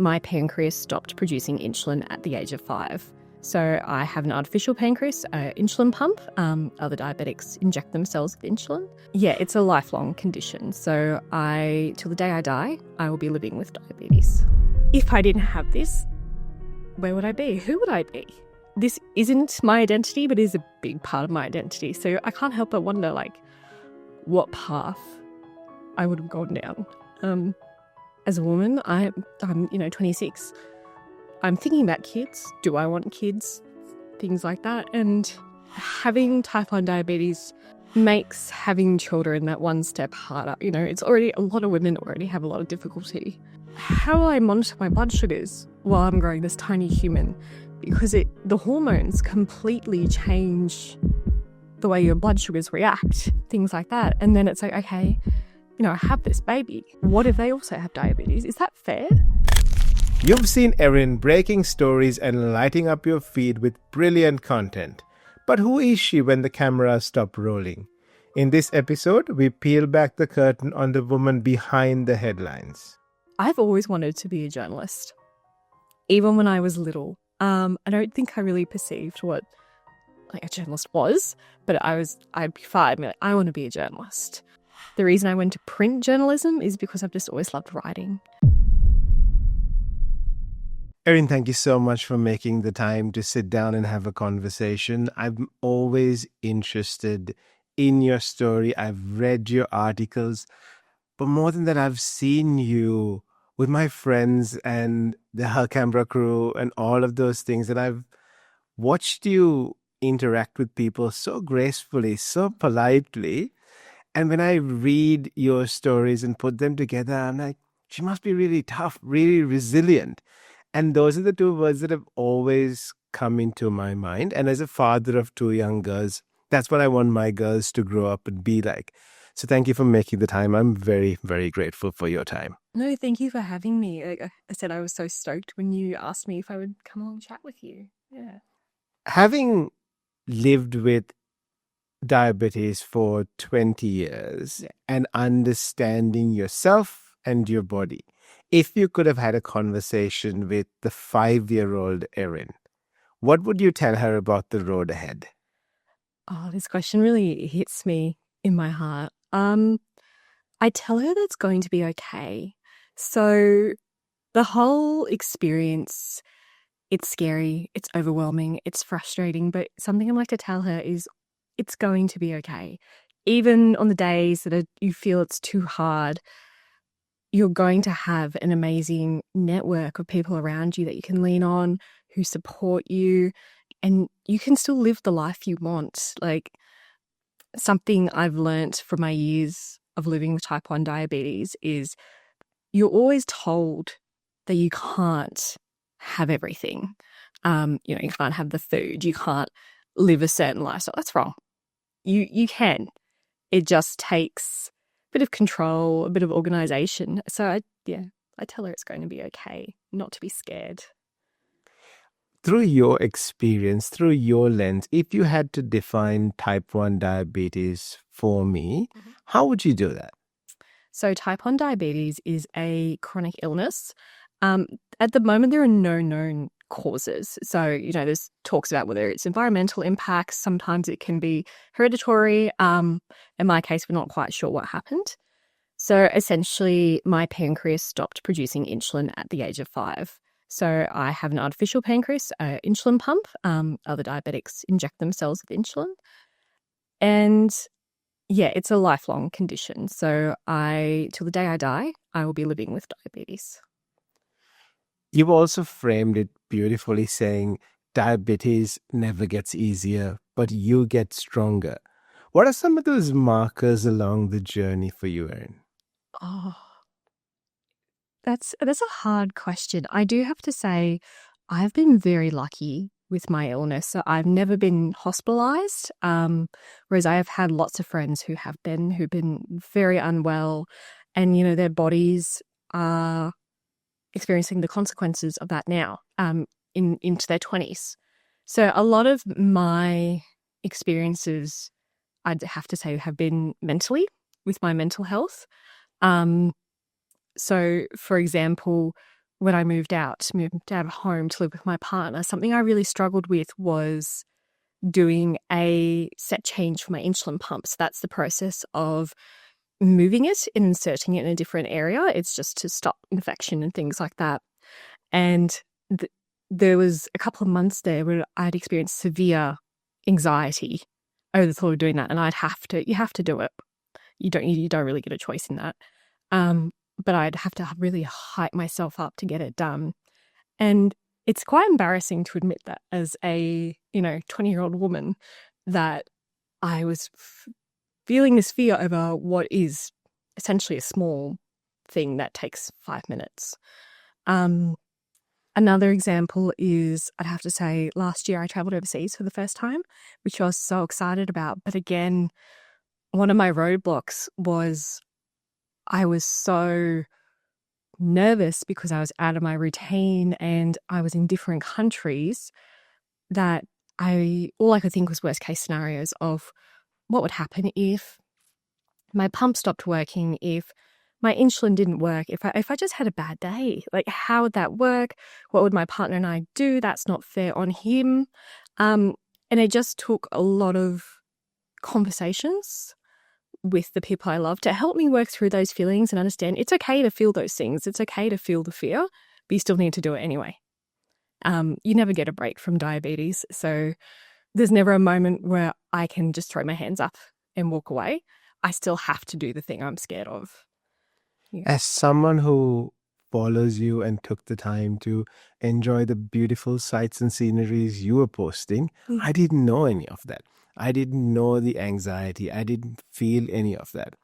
my pancreas stopped producing insulin at the age of 5. So I have an artificial pancreas, an insulin pump. Other diabetics inject themselves with insulin. Yeah, it's a lifelong condition. So till the day I die, I will be living with diabetes. If I didn't have this, where would I be? Who would I be? This isn't my identity, but is a big part of my identity. So I can't help but wonder, what path I would have gone down. As a woman, I'm 26. I'm thinking about kids. Do I want kids? Things like that. And having type 1 diabetes makes having children that one step harder. It's already, a lot of women already have a lot of difficulty. How will I monitor my blood sugars while I'm growing this tiny human? Because the hormones completely change the way your blood sugars react, things like that. And then it's like, okay, I have this baby. What if they also have diabetes? Is that fair? You've seen Erin breaking stories and lighting up your feed with brilliant content. But who is she when the cameras stop rolling? In this episode, we peel back the curtain on the woman behind the headlines. I've always wanted to be a journalist. Even when I was little. I don't think I really perceived what a journalist was, but I'd be fine. I'd be like, I want to be a journalist. The reason I went to print journalism is because I've just always loved writing. Erin, thank you so much for making the time to sit down and have a conversation. I'm always interested in your story. I've read your articles, but more than that, I've seen you with my friends and the Canberra crew and all of those things. And I've watched you interact with people so gracefully, so politely. And when I read your stories and put them together, I'm like, she must be really tough, really resilient. And those are the two words that have always come into my mind. And as a father of 2 young girls, that's what I want my girls to grow up and be like. So thank you for making the time. I'm very, very grateful for your time. No, thank you for having me. Like I said, I was so stoked when you asked me if I would come along and chat with you. Yeah. Having lived with diabetes for 20 years and understanding yourself and your body, if you could have had a conversation with the 5-year-old Erin, what would you tell her about the road ahead? Oh, this question really hits me in my heart. I tell her that it's going to be okay. So the whole experience, it's scary, it's overwhelming, it's frustrating, but something I like to tell her is it's going to be okay. Even on the days that you feel it's too hard, you're going to have an amazing network of people around you that you can lean on, who support you, and you can still live the life you want. Something I've learnt from my years of living with type 1 diabetes is you're always told that you can't have everything. You can't have the food, you can't live a certain lifestyle. That's wrong. You can. It just takes a bit of control, a bit of organization. So I tell her it's going to be okay, not to be scared. Through your experience, through your lens, if you had to define type 1 diabetes for me, how would you do that? So type 1 diabetes is a chronic illness. At the moment, there are no known causes. So, there's talks about whether it's environmental impacts. Sometimes it can be hereditary. In my case, we're not quite sure what happened. So essentially, my pancreas stopped producing insulin at the age of 5. So I have an artificial pancreas, an insulin pump. Other diabetics inject themselves with insulin. And it's a lifelong condition. So till the day I die, I will be living with diabetes. You've also framed it beautifully saying diabetes never gets easier, but you get stronger. What are some of those markers along the journey for you, Erin? Oh, that's a hard question. I do have to say I've been very lucky with my illness. So I've never been hospitalized, whereas I have had lots of friends who've been very unwell, and, their bodies are experiencing the consequences of that now into their 20s. So a lot of my experiences, I'd have to say, have been mentally, with my mental health. So, for example, when I moved out of home to live with my partner, something I really struggled with was doing a set change for my insulin pump. So that's the process of moving it and inserting it in a different area. It's just to stop infection and things like that. And there was a couple of months there where I'd experienced severe anxiety over the thought of doing that, and you have to do it. You don't really get a choice in that. But I'd have to really hype myself up to get it done. And it's quite embarrassing to admit that as a 20-year-old woman, that I was feeling this fear over what is essentially a small thing that takes 5 minutes. Another example is, I'd have to say, last year I traveled overseas for the first time, which I was so excited about. But again, one of my roadblocks was I was so nervous because I was out of my routine and I was in different countries that all I could think was worst case scenarios of what would happen if my pump stopped working, if my insulin didn't work, if I just had a bad day. Like, how would that work? What would my partner and I do? That's not fair on him. And it just took a lot of conversations with the people I love to help me work through those feelings and understand it's okay to feel those things. It's okay to feel the fear, but you still need to do it anyway. You never get a break from diabetes. So there's never a moment where I can just throw my hands up and walk away. I still have to do the thing I'm scared of. Yeah. As someone who follows you and took the time to enjoy the beautiful sights and sceneries you were posting, I didn't know any of that. I didn't know the anxiety. I didn't feel any of that.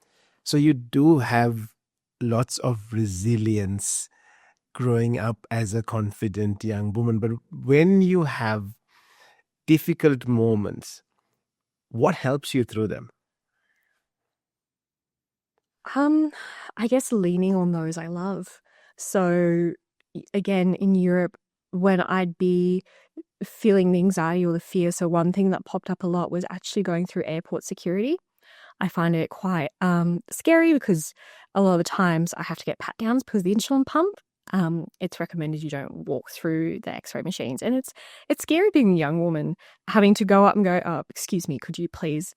So you do have lots of resilience growing up as a confident young woman. But when you have difficult moments, what helps you through them? I guess leaning on those I love. So again, in Europe, when I'd be feeling the anxiety or the fear, so one thing that popped up a lot was actually going through airport security. I find it quite scary because a lot of the times I have to get pat downs because of the insulin pump. It's recommended you don't walk through the x-ray machines, and it's scary being a young woman having to go up and go, oh, excuse me, could you please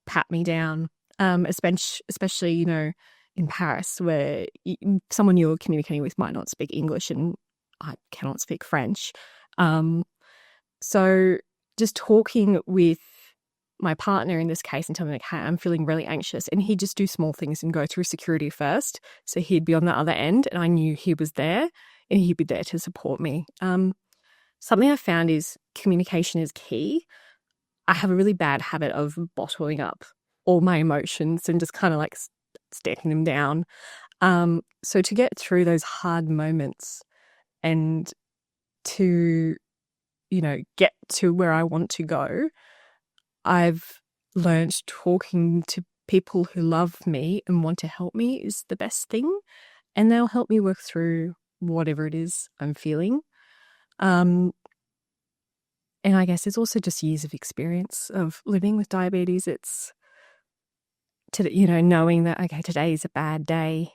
pat me down? Especially in Paris, where someone you're communicating with might not speak English and I cannot speak French. So just talking with my partner in this case and telling him, like, hey, I'm feeling really anxious, and he'd just do small things and go through security first. So he'd be on the other end and I knew he was there and he'd be there to support me. Something I found is communication is key. I have a really bad habit of bottling up all my emotions and just kind of like stamping them down. So to get through those hard moments and to, get to where I want to go, I've learned talking to people who love me and want to help me is the best thing. And they'll help me work through whatever it is I'm feeling. And I guess it's also just years of experience of living with diabetes. It's knowing that, okay, today is a bad day.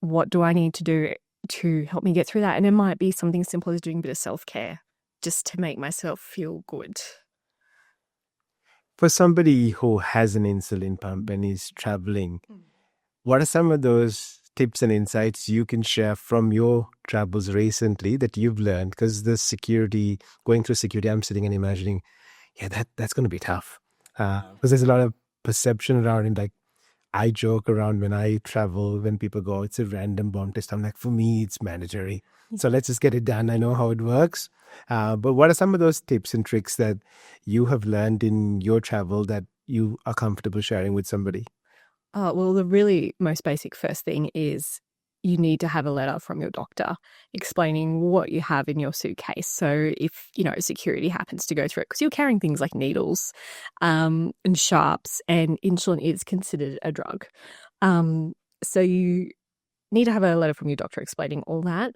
What do I need to do to help me get through that? And it might be something simple as doing a bit of self-care just to make myself feel good. For somebody who has an insulin pump and is traveling, what are some of those tips and insights you can share from your travels recently that you've learned? Because going through security, I'm sitting and imagining, that's going to be tough. Because there's a lot of perception around it. Like, I joke around when I travel, when people go, it's a random bomb test. I'm like, for me, it's mandatory. So let's just get it done. I know how it works. But what are some of those tips and tricks that you have learned in your travel that you are comfortable sharing with somebody? Well, the really most basic first thing is you need to have a letter from your doctor explaining what you have in your suitcase. So if, security happens to go through it, because you're carrying things like needles and sharps, and insulin is considered a drug. So you need to have a letter from your doctor explaining all that.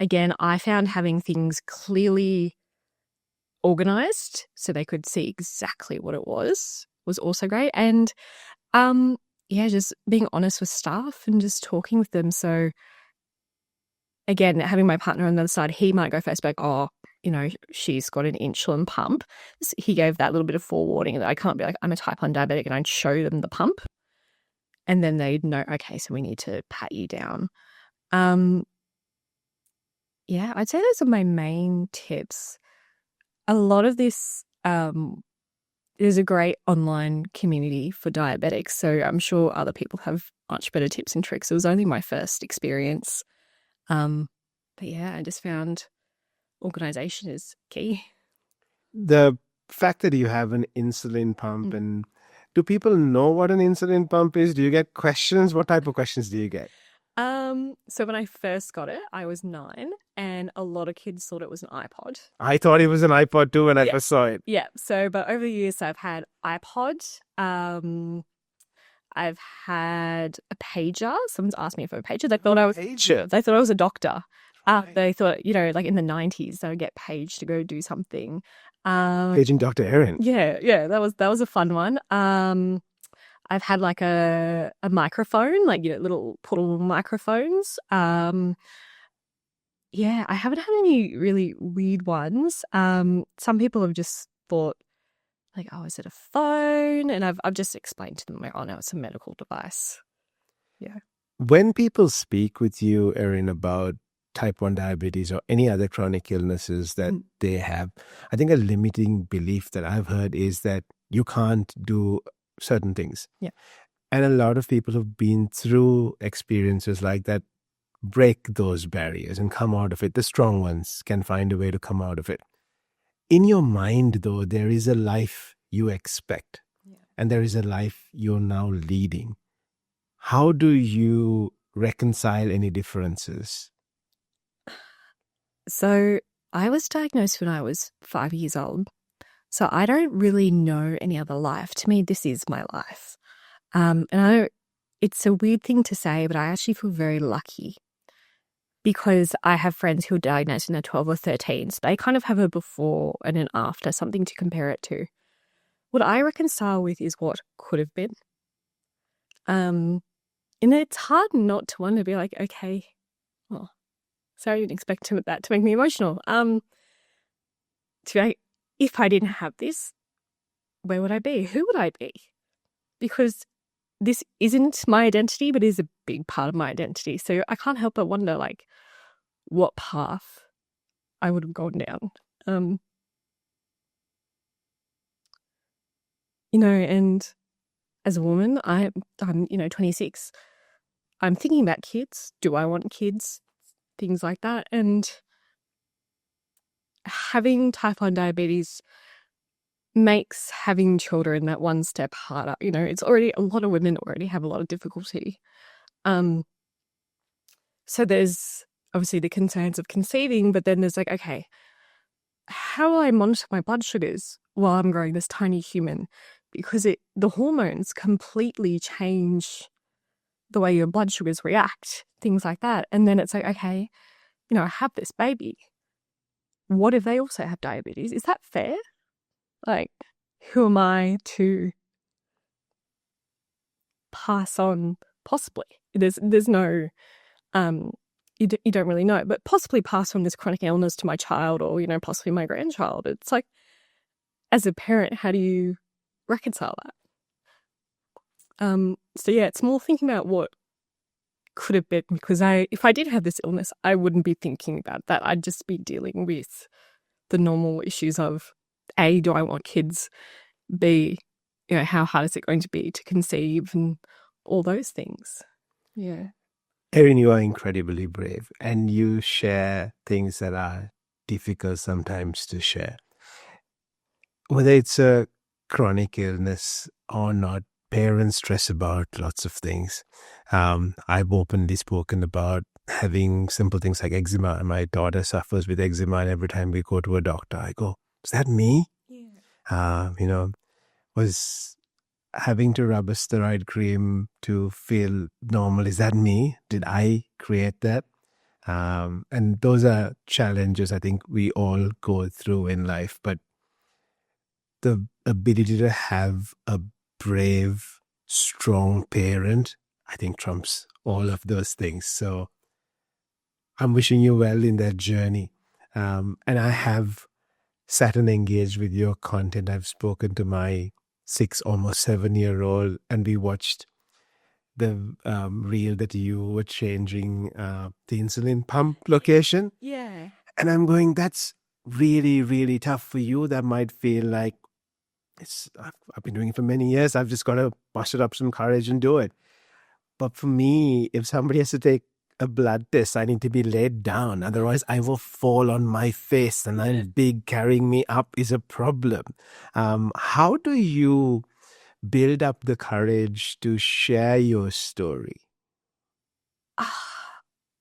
Again, I found having things clearly organized so they could see exactly what it was also great. And just being honest with staff and just talking with them. So again, having my partner on the other side, he might go first, like, oh, she's got an insulin pump. He gave that little bit of forewarning that I can't be like, I'm a type 1 diabetic, and I'd show them the pump. And then they'd know, okay, so we need to pat you down. Yeah, I'd say those are my main tips. A lot of this, there's a great online community for diabetics, so I'm sure other people have much better tips and tricks. It was only my first experience. But yeah, I just found organization is key. The fact that you have an insulin pump, and do people know what an insulin pump is? Do you get questions? What type of questions do you get? So when I first got it, I was 9, and a lot of kids thought it was an iPod. I thought it was an iPod too when I first saw it. Yeah. So, but over the years, I've had iPod. I've had a pager. Someone's asked me for a pager. They thought I was pager. They thought I was a doctor. They thought, like in the 90s, they would get paged to go do something. Paging Dr. Erin. Yeah. That was a fun one. I've had like a microphone, like, little portable microphones. Yeah, I haven't had any really weird ones. Some people have just thought, like, oh, is it a phone? And I've just explained to them, like, oh no, it's a medical device. Yeah. When people speak with you, Erin, about type 1 diabetes or any other chronic illnesses that they have, I think a limiting belief that I've heard is that you can't do certain things. Yeah. And a lot of people who've been through experiences like that break those barriers and come out of it. The strong ones can find a way to come out of it. In your mind, though, there is a life you expect, and there is a life you're now leading. How do you reconcile any differences? So I was diagnosed when I was 5 years old. So I don't really know any other life. To me, this is my life. And I know it's a weird thing to say, but I actually feel very lucky because I have friends who are diagnosed when they're 12 or 13. So they kind of have a before and an after, something to compare it to. What I reconcile with is what could have been. And it's hard not to want to be like, okay, well, sorry, I didn't expect that to make me emotional. To be like, if I didn't have this, where would I be? Who would I be? Because this isn't my identity, but is a big part of my identity. So I can't help but wonder, like, what path I would have gone down. And as a woman, I'm 26. I'm thinking about kids. Do I want kids? Things like that. And having type 1 diabetes makes having children that one step harder. It's already, a lot of women already have a lot of difficulty. So there's obviously the concerns of conceiving, but then there's like, okay, how will I monitor my blood sugars while I'm growing this tiny human? Because the hormones completely change the way your blood sugars react, things like that. And then it's like, okay, I have this baby. What if they also have diabetes? Is that fair? Like, who am I to pass on? Possibly. There's no, you don't really know, but possibly pass on this chronic illness to my child or, possibly my grandchild. It's like, as a parent, how do you reconcile that? So yeah, it's more thinking about what could have been, because if I did have this illness, I wouldn't be thinking about that. I'd just be dealing with the normal issues of A, do I want kids? B, how hard is it going to be to conceive and all those things. Yeah. Erin, you are incredibly brave, and you share things that are difficult sometimes to share. Whether it's a chronic illness or not, parents stress about lots of things. I've openly spoken about having simple things like eczema. My daughter suffers with eczema, and every time we go to a doctor, I go, is that me? Yeah. Was having to rub a steroid cream to feel normal, is that me? Did I create that? And those are challenges I think we all go through in life. But the ability to have a brave strong parent, I think trumps all of those things. So I'm wishing you well in that journey. And I have sat and engaged with your content. I've spoken to my 6, almost 7-year-old, and we watched the reel that you were changing the insulin pump location. Yeah. And I'm going, that's really, really tough for you. That might feel like I've been doing it for many years. I've just got to muster up some courage and do it. But for me, if somebody has to take a blood test, I need to be laid down. Otherwise, I will fall on my face, and I'm big. Carrying me up is a problem. How do you build up the courage to share your story?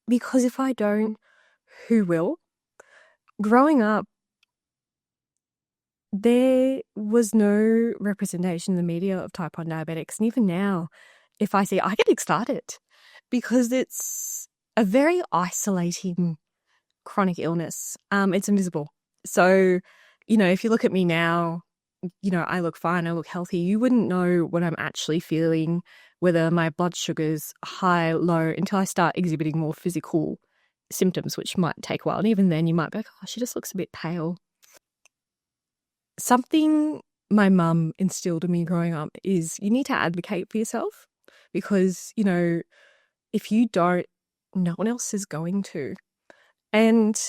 Because if I don't, who will? Growing up, there was no representation in the media of type 1 diabetics. And even now, if I see, I get excited because it's a very isolating chronic illness. It's invisible. So, if you look at me now, I look fine, I look healthy. You wouldn't know what I'm actually feeling, whether my blood sugar's high, low, until I start exhibiting more physical symptoms, which might take a while. And even then you might be like, oh, she just looks a bit pale. Something my mum instilled in me growing up is you need to advocate for yourself because, if you don't, no one else is going to. And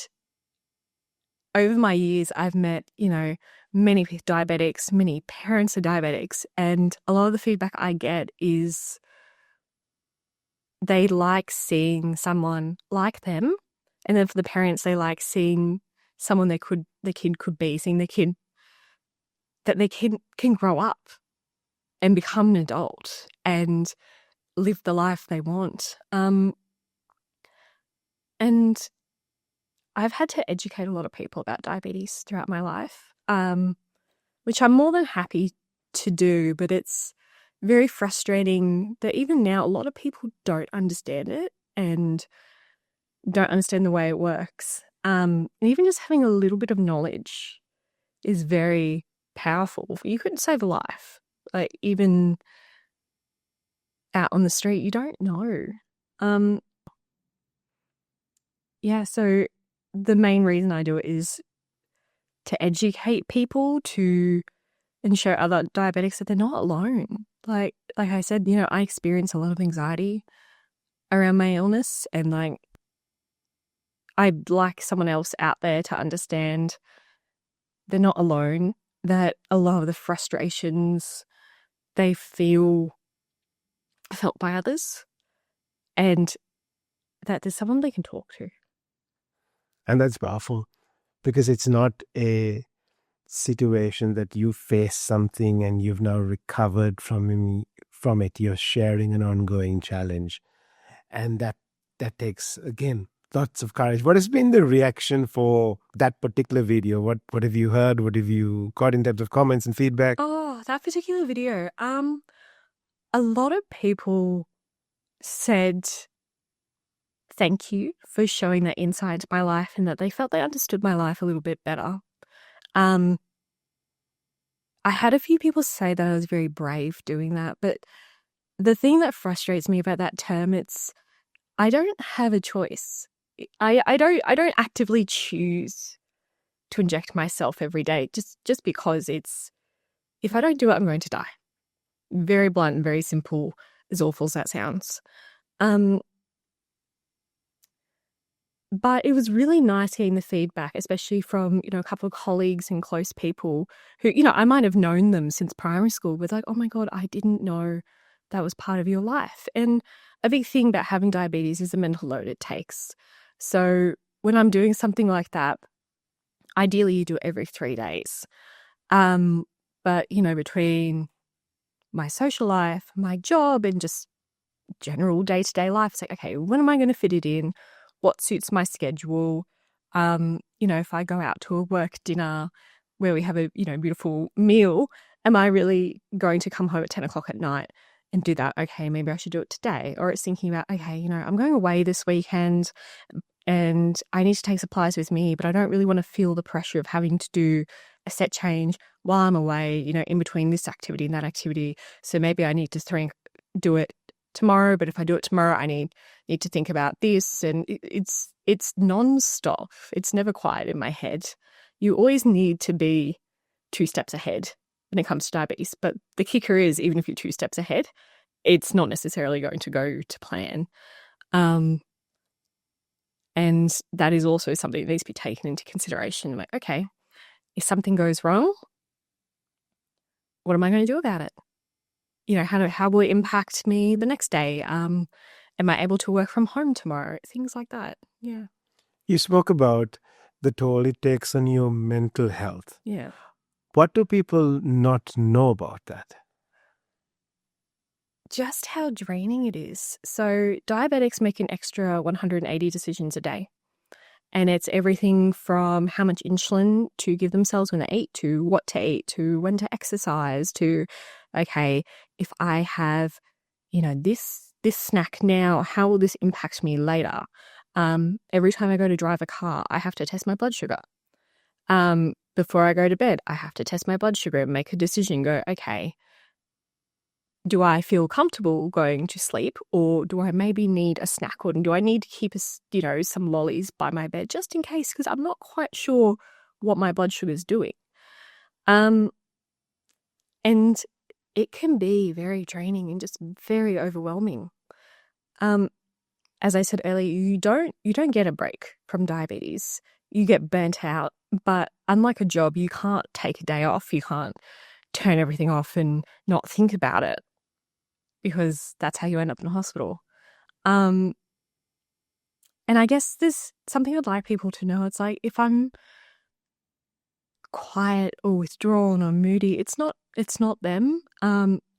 over my years, I've met, many diabetics, many parents of diabetics, and a lot of the feedback I get is they like seeing someone like them. And then for the parents, they like seeing someone their kid could be, seeing that their kid can grow up and become an adult and live the life they want. And I've had to educate a lot of people about diabetes throughout my life, which I'm more than happy to do, but it's very frustrating that even now a lot of people don't understand it and don't understand the way it works. And even just having a little bit of knowledge is very powerful. You could save a life. Like even out on the street, you don't know. So the main reason I do it is to educate people and show other diabetics that they're not alone. Like I said, I experience a lot of anxiety around my illness, and I'd like someone else out there to understand they're not alone, that a lot of the frustrations they felt by others, and that there's someone they can talk to. And that's powerful because it's not a situation that you face something and you've now recovered from it. You're sharing an ongoing challenge. And that takes, again, lots of courage. What has been the reaction for that particular video? What have you heard? What have you got in terms of comments and feedback? Oh, that particular video. A lot of people said thank you for showing that insight to my life and that they felt they understood my life a little bit better. I had a few people say that I was very brave doing that, but the thing that frustrates me about that term, I don't have a choice. I don't actively choose to inject myself every day just because if I don't do it, I'm going to die. Very blunt and very simple, as awful as that sounds. But it was really nice getting the feedback, especially from, a couple of colleagues and close people who, I might have known them since primary school, with like, oh my God, I didn't know that was part of your life. And a big thing about having diabetes is the mental load it takes. So when I'm doing something like that, ideally you do it every 3 days. But, between my social life, my job, and just general day-to-day life, it's like, okay, when am I going to fit it in? What suits my schedule? If I go out to a work dinner where we have a, beautiful meal, am I really going to come home at 10 o'clock at night and do that? Okay, maybe I should do it today. Or it's thinking about, okay, I'm going away this weekend and I need to take supplies with me, but I don't really want to feel the pressure of having to do a set change while I'm away, in between this activity and that activity. So maybe I need to do it tomorrow, but if I do it tomorrow, I need to think about this. And it's non-stop. It's never quiet in my head. You always need to be 2 steps ahead when it comes to diabetes. But the kicker is, even if you're 2 steps ahead, it's not necessarily going to go to plan. And that is also something that needs to be taken into consideration. Like, okay, if something goes wrong, what am I going to do about it? How will it impact me the next day? Am I able to work from home tomorrow? Things like that. Yeah. You spoke about the toll it takes on your mental health. Yeah. What do people not know about that? Just how draining it is. So diabetics make an extra 180 decisions a day. And it's everything from how much insulin to give themselves when they eat, to what to eat, to when to exercise, to, okay, if I have, this snack now, how will this impact me later? Every time I go to drive a car, I have to test my blood sugar. Before I go to bed, I have to test my blood sugar and make a decision, go, okay, do I feel comfortable going to sleep, or do I maybe need a snack, or do I need to keep some lollies by my bed just in case, because I'm not quite sure what my blood sugar is doing. And it can be very draining and just very overwhelming. As I said earlier, you don't get a break from diabetes. You get burnt out, but unlike a job, you can't take a day off. You can't turn everything off and not think about it, because that's how you end up in hospital. And I guess there's something I'd like people to know. It's like, if I'm quiet or withdrawn or moody, it's not them.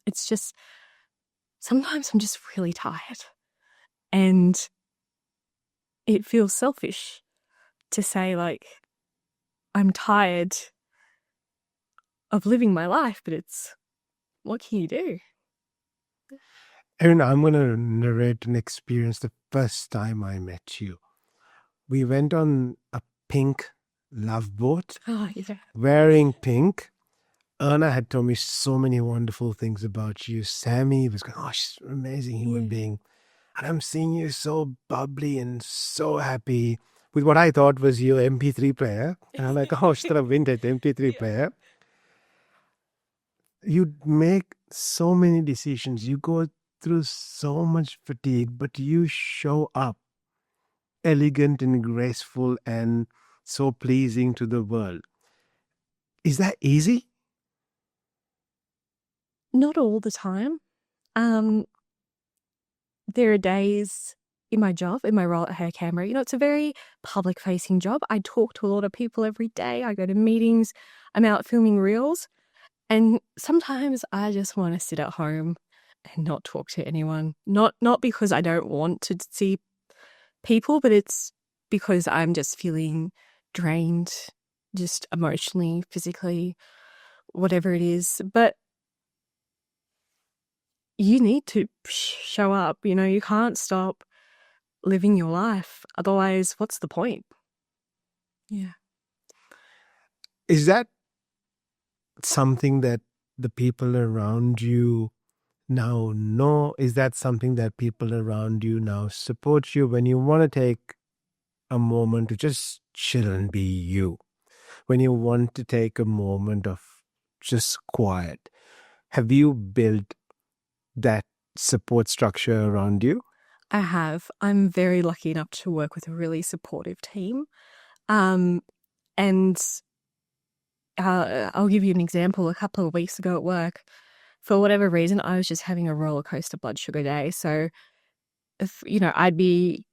It's just, sometimes I'm just really tired. And it feels selfish to say, like, I'm tired of living my life, but what can you do? Erin, I'm going to narrate an experience the first time I met you. We went on a pink love boat, wearing pink. Erna had told me so many wonderful things about you. Sammy was going, she's an amazing human being. And I'm seeing you so bubbly and so happy with what I thought was your MP3 player. And I'm like, she's got a vintage MP3 player. You make so many decisions. You go through so much fatigue, but you show up elegant and graceful and so pleasing to the world. Is that easy? Not all the time. There are days in my job, in my role at Canberra, it's a very public-facing job. I talk to a lot of people every day. I go to meetings. I'm out filming reels. And sometimes I just want to sit at home and not talk to anyone. Not because I don't want to see people, but it's because I'm just feeling drained, just emotionally, physically, whatever it is. But you need to show up. You can't stop living your life. Otherwise, what's the point? Yeah. Is that something that the people around you now know? Is that something that people around you now support you when you want to take a moment to just chill and be you? When you want to take a moment of just quiet? Have you built that support structure around you? I have. I'm very lucky enough to work with a really supportive team. And I'll give you an example. A couple of weeks ago at work, for whatever reason, I was just having a roller coaster blood sugar day. So, if, I'd be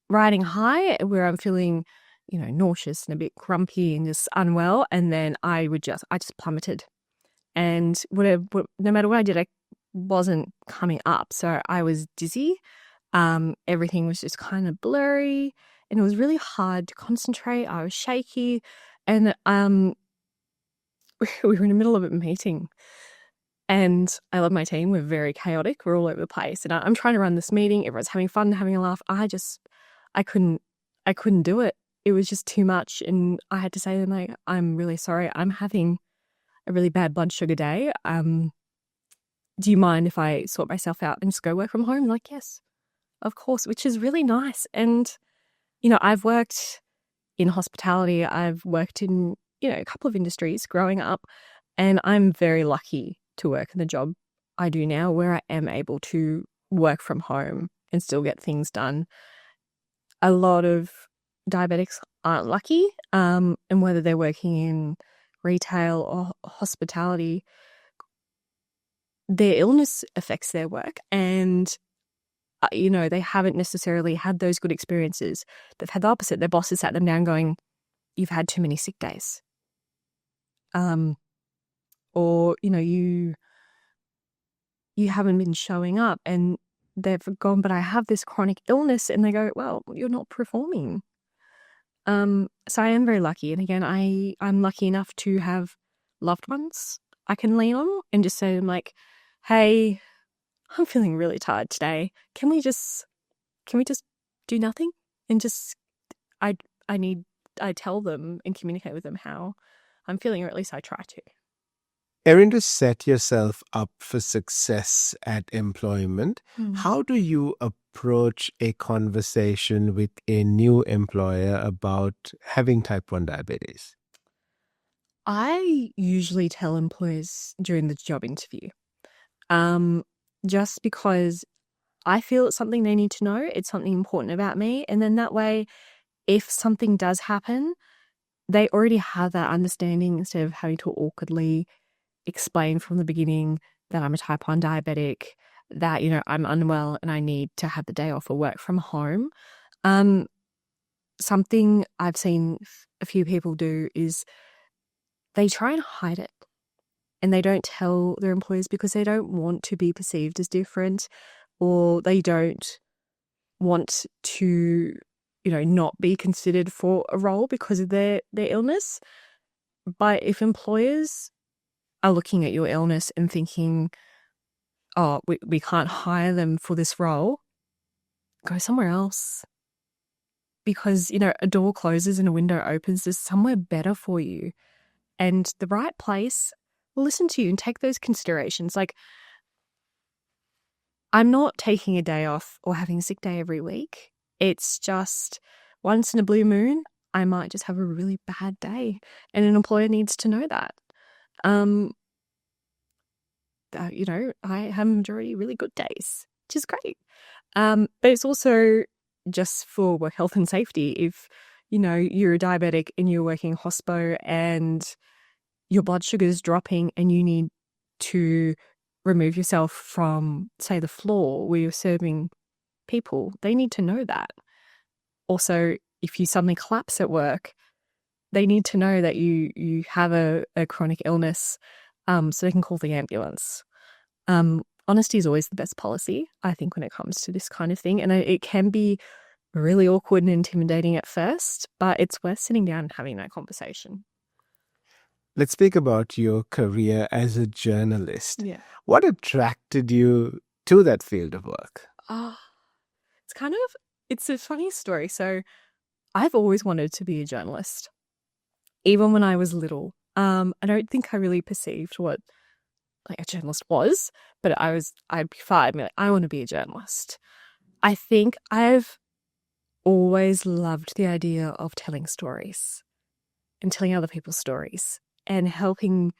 riding high where I'm feeling, nauseous and a bit grumpy and just unwell. And then I just plummeted. And no matter what I did, I wasn't coming up. So I was dizzy. Everything was just kind of blurry, and it was really hard to concentrate. I was shaky, and we were in the middle of a meeting, and I love my team. We're very chaotic. We're all over the place, and I'm trying to run this meeting. Everyone's having fun, having a laugh. I couldn't do it. it was just too much. And I had to say to them, like, I'm really sorry. I'm having a really bad blood sugar day. Do you mind if I sort myself out and just go work from home? Like, yes, of course, which is really nice. And, I've worked in hospitality. I've worked in, a couple of industries growing up, and I'm very lucky to work in the job I do now where I am able to work from home and still get things done. A lot of diabetics aren't lucky, and whether they're working in retail or hospitality, their illness affects their work, and they haven't necessarily had those good experiences. They've had the opposite. Their bosses sat them down going, you've had too many sick days. Or, you haven't been showing up, and they've gone, but I have this chronic illness, and they go, well, you're not performing. So I am very lucky. And again, I'm lucky enough to have loved ones I can lean on and just say to them, like, hey, I'm feeling really tired today. Can we just do nothing? And just, I tell them and communicate with them how I'm feeling, or at least I try to. Erin, to set yourself up for success at employment, how do you approach a conversation with a new employer about having type 1 diabetes? I usually tell employers during the job interview, just because I feel it's something they need to know. It's something important about me. And then that way, if something does happen, they already have that understanding instead of having to awkwardly explain from the beginning that I'm a type 1 diabetic, that, I'm unwell and I need to have the day off or work from home. Something I've seen a few people do is they try and hide it, and they don't tell their employers because they don't want to be perceived as different, or they don't want to, not be considered for a role because of their illness. But if employers are looking at your illness and thinking, oh, we can't hire them for this role, go somewhere else. Because, a door closes and a window opens. There's somewhere better for you. And the right place will listen to you and take those considerations. Like, I'm not taking a day off or having a sick day every week. It's just once in a blue moon, I might just have a really bad day. And an employer needs to know that. I have a majority of really good days, which is great. But it's also just for work health and safety. If, you're a diabetic and you're working hospo and your blood sugar is dropping and you need to remove yourself from, say, the floor where you're serving people, they need to know that. Also, if you suddenly collapse at work, they need to know that you have a chronic illness, so they can call the ambulance. Honesty is always the best policy, I think, when it comes to this kind of thing. And it can be really awkward and intimidating at first, but it's worth sitting down and having that conversation. Let's speak about your career as a journalist. Yeah. What attracted you to that field of work? It's a funny story. So I've always wanted to be a journalist, even when I was little. I don't think I really perceived what a journalist was, but I'd be fine. I want to be a journalist. I think I've always loved the idea of telling stories and telling other people's stories and helping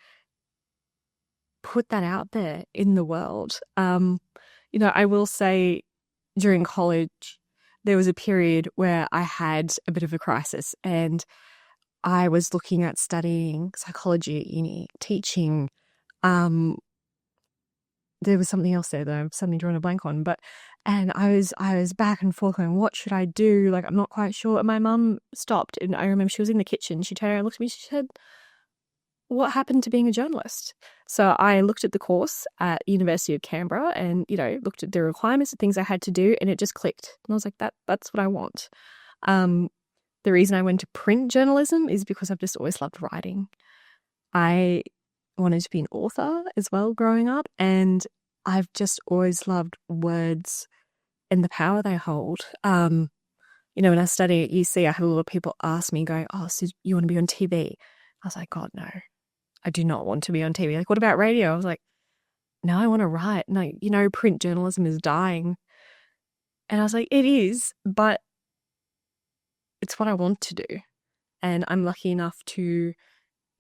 put that out there in the world. I will say during college, there was a period where I had a bit of a crisis, and I was looking at studying psychology at uni, teaching. There was something else there that I'm suddenly drawing a blank on, and I was back and forth going, what should I do? Like, I'm not quite sure. And my mum stopped, and I remember she was in the kitchen. She turned around and looked at me. She said, what happened to being a journalist? So I looked at the course at University of Canberra and, looked at the requirements and things I had to do, and it just clicked. And I was like, that's what I want. The reason I went to print journalism is because I've just always loved writing. I wanted to be an author as well growing up, and I've just always loved words and the power they hold. when I study at UC, I have a lot of people ask me going, "Oh, so you want to be on TV?" I was like, "God, no, I do not want to be on TV." Like, what about radio? I was like, no, I want to write. No, print journalism is dying. And I was like, it is, but it's what I want to do. And I'm lucky enough to,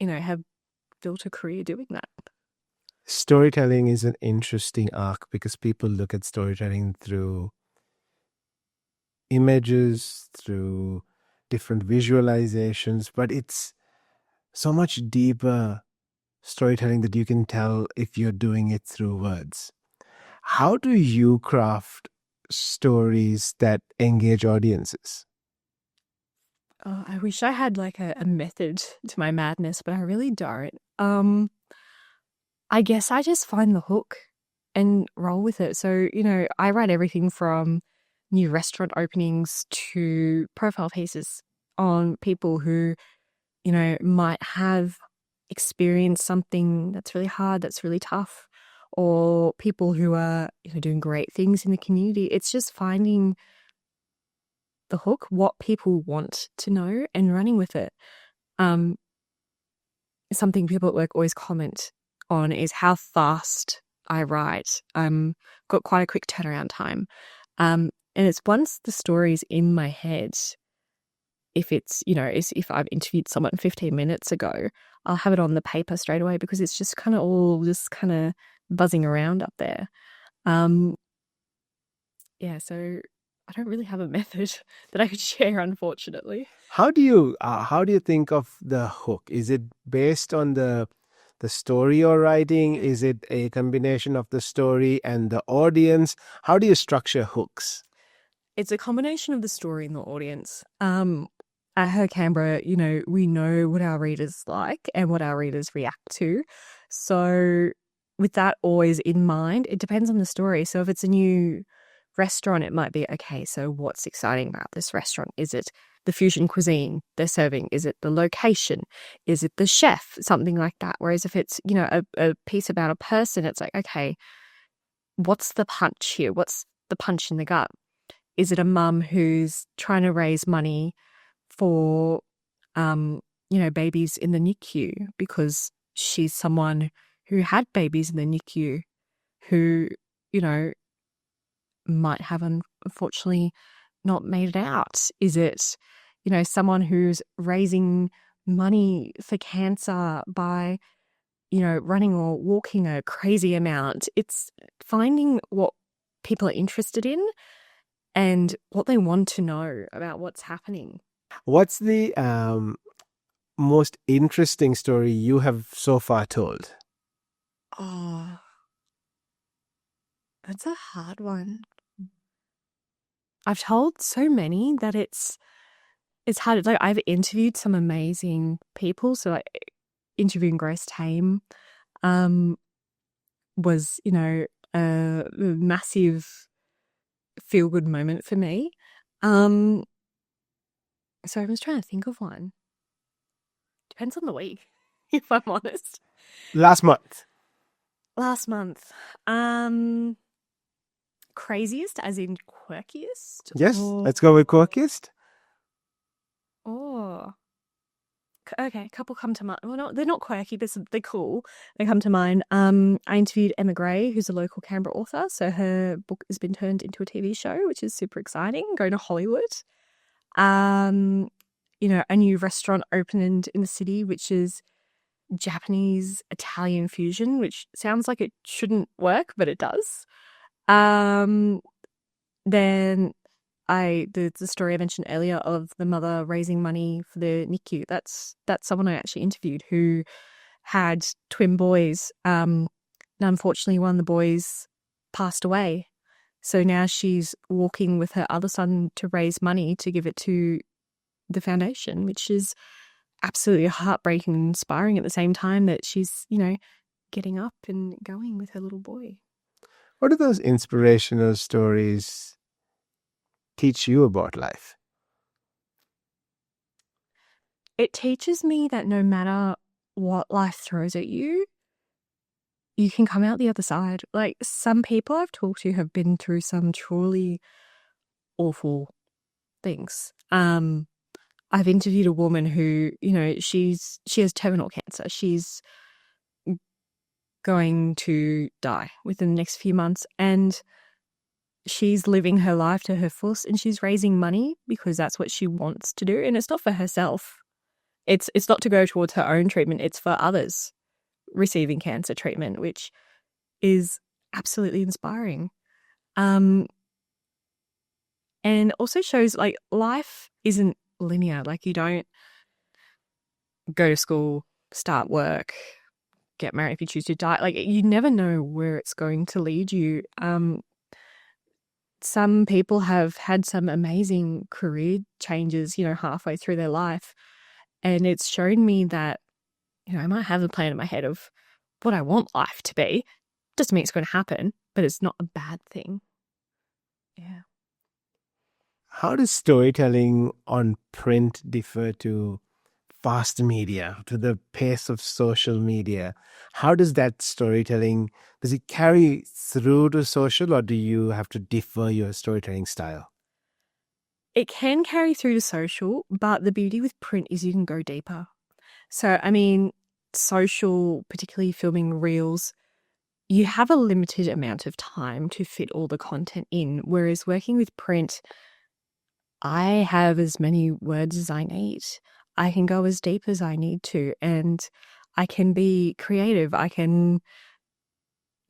have built a career doing that. Storytelling is an interesting arc because people look at storytelling through images, through different visualizations, but it's so much deeper storytelling that you can tell if you're doing it through words. How do you craft stories that engage audiences? Oh, I wish I had like a method to my madness, but I really don't. I guess I just find the hook and roll with it. So, I write everything from new restaurant openings to profile pieces on people who, might have experienced something that's really hard, that's really tough, or people who are, doing great things in the community. It's just finding the hook, what people want to know, and running with it. Something people at work always comment on is how fast I write. Got quite a quick turnaround time. And it's once the story's in my head, if it's, if I've interviewed someone 15 minutes ago, I'll have it on the paper straight away because it's just kind of all just kind of buzzing around up there. Yeah, so I don't really have a method that I could share, unfortunately. How do you think of the hook? Is it based on the story you're writing? Is it a combination of the story and the audience? How do you structure hooks? It's a combination of the story and the audience. At Her Canberra, we know what our readers like and what our readers react to. So with that always in mind, it depends on the story. So if it's a new restaurant, it might be, okay, so what's exciting about this restaurant? Is it the fusion cuisine they're serving? Is it the location? Is it the chef? Something like that. Whereas if it's, a piece about a person, it's like, okay, what's the punch here? What's the punch in the gut? Is it a mum who's trying to raise money for, babies in the NICU because she's someone who had babies in the NICU who, might have unfortunately not made it out? Is it, someone who's raising money for cancer by, running or walking a crazy amount? It's finding what people are interested in and what they want to know about what's happening. What's the most interesting story you have so far told? Oh, that's a hard one. I've told so many that it's hard. Like, I've interviewed some amazing people. So like interviewing Grace Tame was, a massive feel-good moment for me. So I was trying to think of one. Depends on the week, if I'm honest. Last month. Craziest as in quirkiest? Yes, let's go with quirkiest. Oh, okay, a couple come to mind. Well, no, they're not quirky, but they're cool. They come to mind. I interviewed Emma Gray, who's a local Canberra author. So her book has been turned into a TV show, which is super exciting, going to Hollywood. A new restaurant opened in the city, which is Japanese Italian fusion, which sounds like it shouldn't work, but it does. Then the story I mentioned earlier of the mother raising money for the NICU, that's someone I actually interviewed who had twin boys. And unfortunately one of the boys passed away. So now she's walking with her other son to raise money to give it to the foundation, which is absolutely heartbreaking and inspiring at the same time that she's, getting up and going with her little boy. What do those inspirational stories teach you about life? It teaches me that no matter what life throws at you, you can come out the other side. Like, some people I've talked to have been through some truly awful things. I've interviewed a woman who, she has terminal cancer. She's going to die within the next few months, and she's living her life to her fullest, and she's raising money because that's what she wants to do, and it's not for herself. It's not to go towards her own treatment. It's for others receiving cancer treatment, which is absolutely inspiring. And also shows like life isn't linear. Like you don't go to school, start work, get married if you choose to die. Like you never know where it's going to lead you. Some people have had some amazing career changes, halfway through their life. And it's shown me that, I might have a plan in my head of what I want life to be. Doesn't mean it's going to happen, but it's not a bad thing. Yeah. How does storytelling on print differ to fast media, to the pace of social media? How does that storytelling, does it carry through to social, or do you have to differ your storytelling style? It can carry through to social, but the beauty with print is you can go deeper. So, social, particularly filming reels, you have a limited amount of time to fit all the content in, whereas working with print, I have as many words as I need. I can go as deep as I need to, and I can be creative. I can,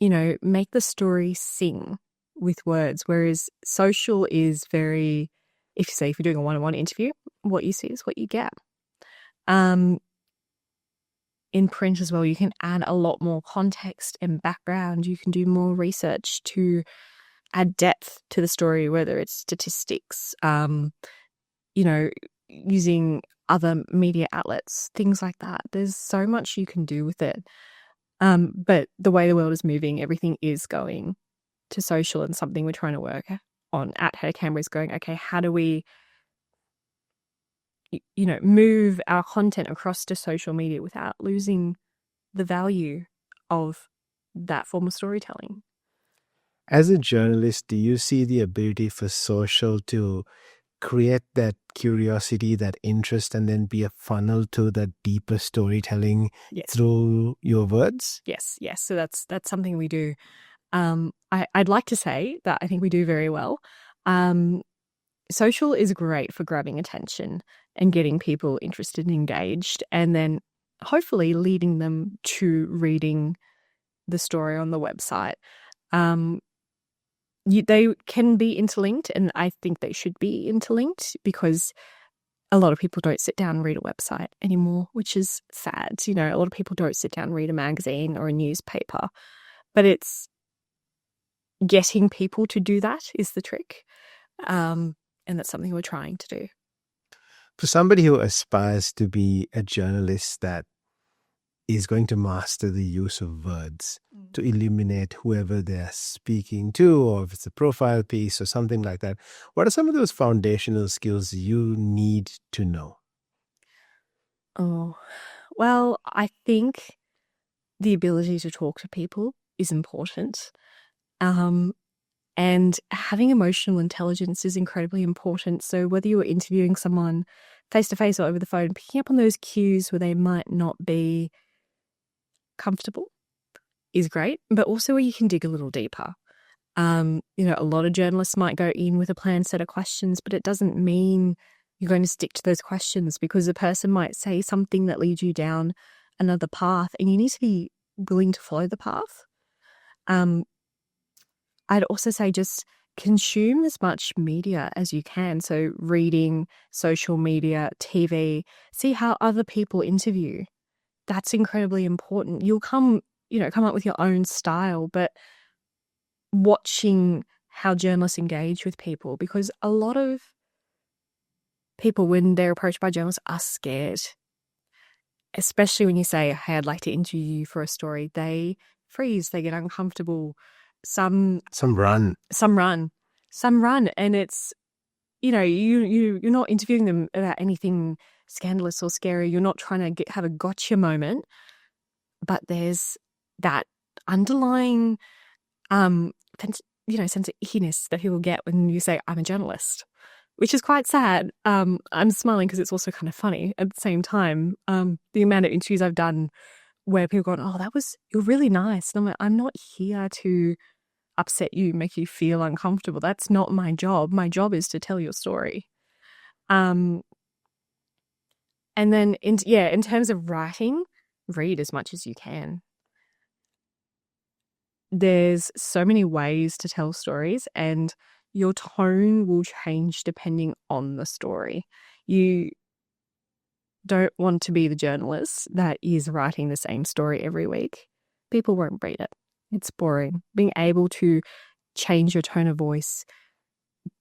make the story sing with words, whereas social is very, if you're doing a one-on-one interview, what you see is what you get. In print as well, you can add a lot more context and background. You can do more research to add depth to the story, whether it's statistics, using other media outlets, things like that. There's so much you can do with it. But the way the world is moving, everything is going to social, and something we're trying to work on at Canberra is going, okay, how do we move our content across to social media without losing the value of that form of storytelling? As a journalist, do you see the ability for social to create that curiosity, that interest, and then be a funnel to the deeper storytelling through your words? Yes. So that's something we do. I'd like to say that I think we do very well. Social is great for grabbing attention and getting people interested and engaged, and then hopefully leading them to reading the story on the website. They can be interlinked, and I think they should be interlinked, because a lot of people don't sit down and read a website anymore, which is sad. A lot of people don't sit down and read a magazine or a newspaper, but it's getting people to do that is the trick. And that's something we're trying to do. For somebody who aspires to be a journalist that is going to master the use of words to illuminate whoever they're speaking to, or if it's a profile piece or something like that, what are some of those foundational skills you need to know? Oh, well, I think the ability to talk to people is important. And having emotional intelligence is incredibly important. So whether you're interviewing someone face-to-face or over the phone, picking up on those cues where they might not be comfortable is great, but also where you can dig a little deeper. A lot of journalists might go in with a planned set of questions, but it doesn't mean you're going to stick to those questions, because a person might say something that leads you down another path, and you need to be willing to follow the path. I'd also say just consume as much media as you can. So reading, social media, TV, see how other people interview. That's incredibly important. You'll come up with your own style, but watching how journalists engage with people, because a lot of people, when they're approached by journalists, are scared. Especially when you say, hey, I'd like to interview you for a story, they freeze, they get uncomfortable. Some run. And it's, you're not interviewing them about anything scandalous or scary. You're not trying to have a gotcha moment, but there's that underlying, sense of ickiness that people get when you say, I'm a journalist, which is quite sad. I'm smiling because it's also kind of funny at the same time. The amount of interviews I've done where people go, oh, you're really nice. And I'm like, I'm not here to upset you, make you feel uncomfortable. That's not my job. My job is to tell your story. And then in terms of writing, read as much as you can. There's so many ways to tell stories, and your tone will change depending on the story. You don't want to be the journalist that is writing the same story every week. People won't read it. It's boring. Being able to change your tone of voice,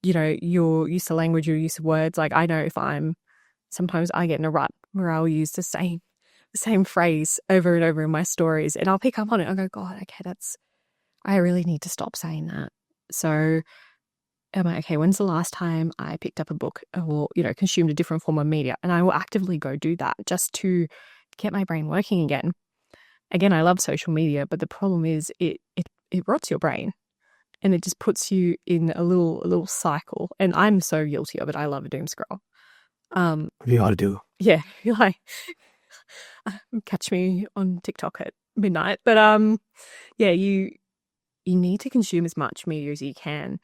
your use of language, your use of words. Like, I know sometimes I get in a rut where I'll use the same phrase over and over in my stories, and I'll pick up on it. I'll go, God, okay, I really need to stop saying that. So am I, okay, when's the last time I picked up a book or, consumed a different form of media? And I will actively go do that just to get my brain working again. Again, I love social media, but the problem is it rots your brain and it just puts you in a little cycle. And I'm so guilty of it. I love a doom scroll. We all do. Yeah. You're like, catch me on TikTok at midnight. But yeah, you need to consume as much media as you can,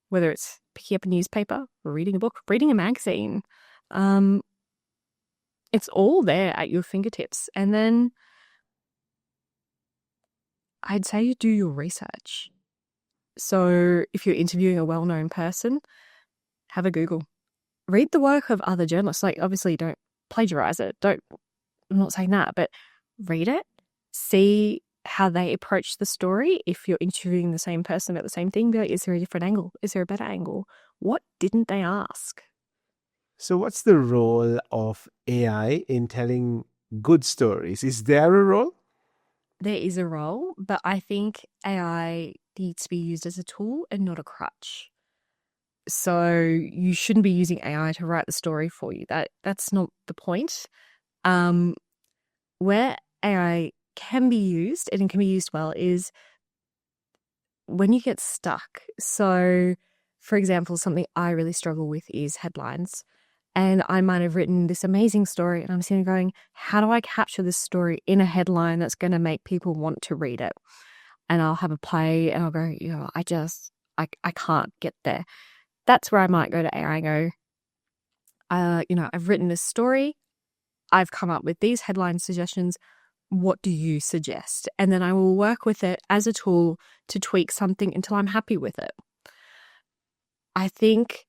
whether it's picking up a newspaper or reading a book, reading a magazine. It's all there at your fingertips. And then I'd say you do your research. So if you're interviewing a well-known person, have a Google. Read the work of other journalists. Like, obviously, don't plagiarize it. I'm not saying that, but read it. See how they approach the story. If you're interviewing the same person about the same thing, be like, is there a different angle? Is there a better angle? What didn't they ask? So what's the role of AI in telling good stories? Is there a role? There is a role, but I think AI needs to be used as a tool and not a crutch. So you shouldn't be using AI to write the story for you. That's not the point. Where AI can be used, and it can be used well, is when you get stuck. So, for example, something I really struggle with is headlines. And I might have written this amazing story and I'm sitting there going, how do I capture this story in a headline that's going to make people want to read it? And I'll have a play and I'll go, I can't get there. That's where I might go to AI and go, I've written this story. I've come up with these headline suggestions. What do you suggest? And then I will work with it as a tool to tweak something until I'm happy with it. I think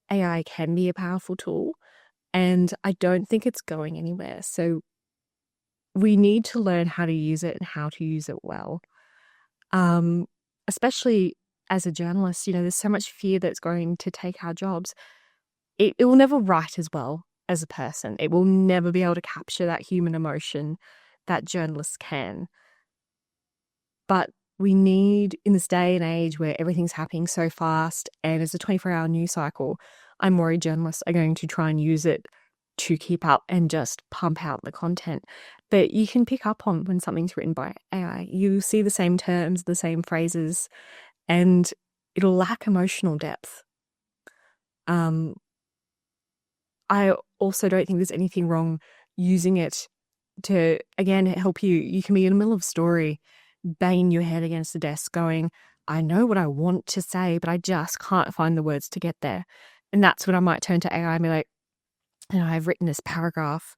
AI can be a powerful tool, and I don't think it's going anywhere. So we need to learn how to use it and how to use it well. Especially as a journalist, there's so much fear that's going to take our jobs. It will never write as well as a person. It will never be able to capture that human emotion that journalists can. But we need, in this day and age where everything's happening so fast and it's a 24-hour news cycle, I'm worried journalists are going to try and use it to keep up and just pump out the content. But you can pick up on when something's written by AI. You see the same terms, the same phrases, and it'll lack emotional depth. I also don't think there's anything wrong using it to, again, help you. You can be in the middle of a story, banging your head against the desk going, I know what I want to say, but I just can't find the words to get there. And that's when I might turn to AI and be like, I've written this paragraph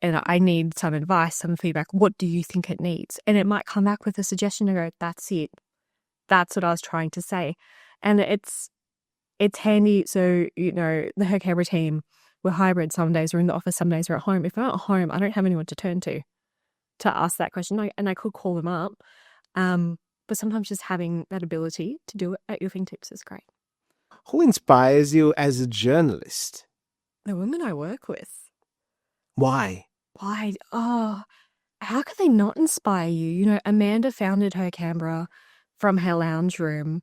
and I need some advice, some feedback. What do you think it needs? And it might come back with a suggestion and go, that's it. That's what I was trying to say. And it's handy. So, the Canberra team, we're hybrid. Some days we're in the office, some days we're at home. If I'm at home, I don't have anyone to turn to ask that question. And I could call them up. But sometimes just having that ability to do it at your fingertips is great. Who inspires you as a journalist? The women I work with. Why? Why? Oh, how could they not inspire you? Amanda founded her Canberra from her lounge room,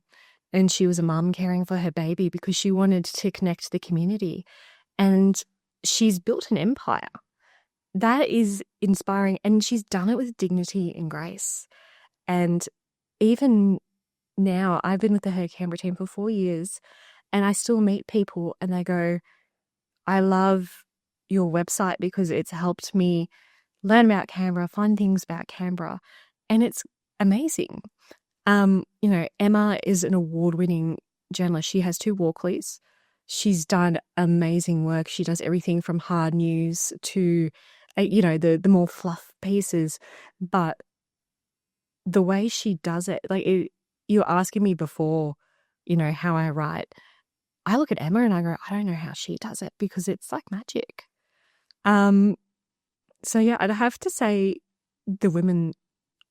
and she was a mum caring for her baby because she wanted to connect the community. And she's built an empire. That is inspiring. And she's done it with dignity and grace. And even, now I've been with the Her Canberra team for 4 years, and I still meet people and they go, I love your website because it's helped me learn about Canberra, find things about Canberra, and it's amazing. Emma is an award-winning journalist. She has 2 Walkleys. She's done amazing work. She does everything from hard news to, the more fluff pieces. But the way she does it, you were asking me before, how I write. I look at Emma and I go, I don't know how she does it because it's like magic. So yeah, I'd have to say the women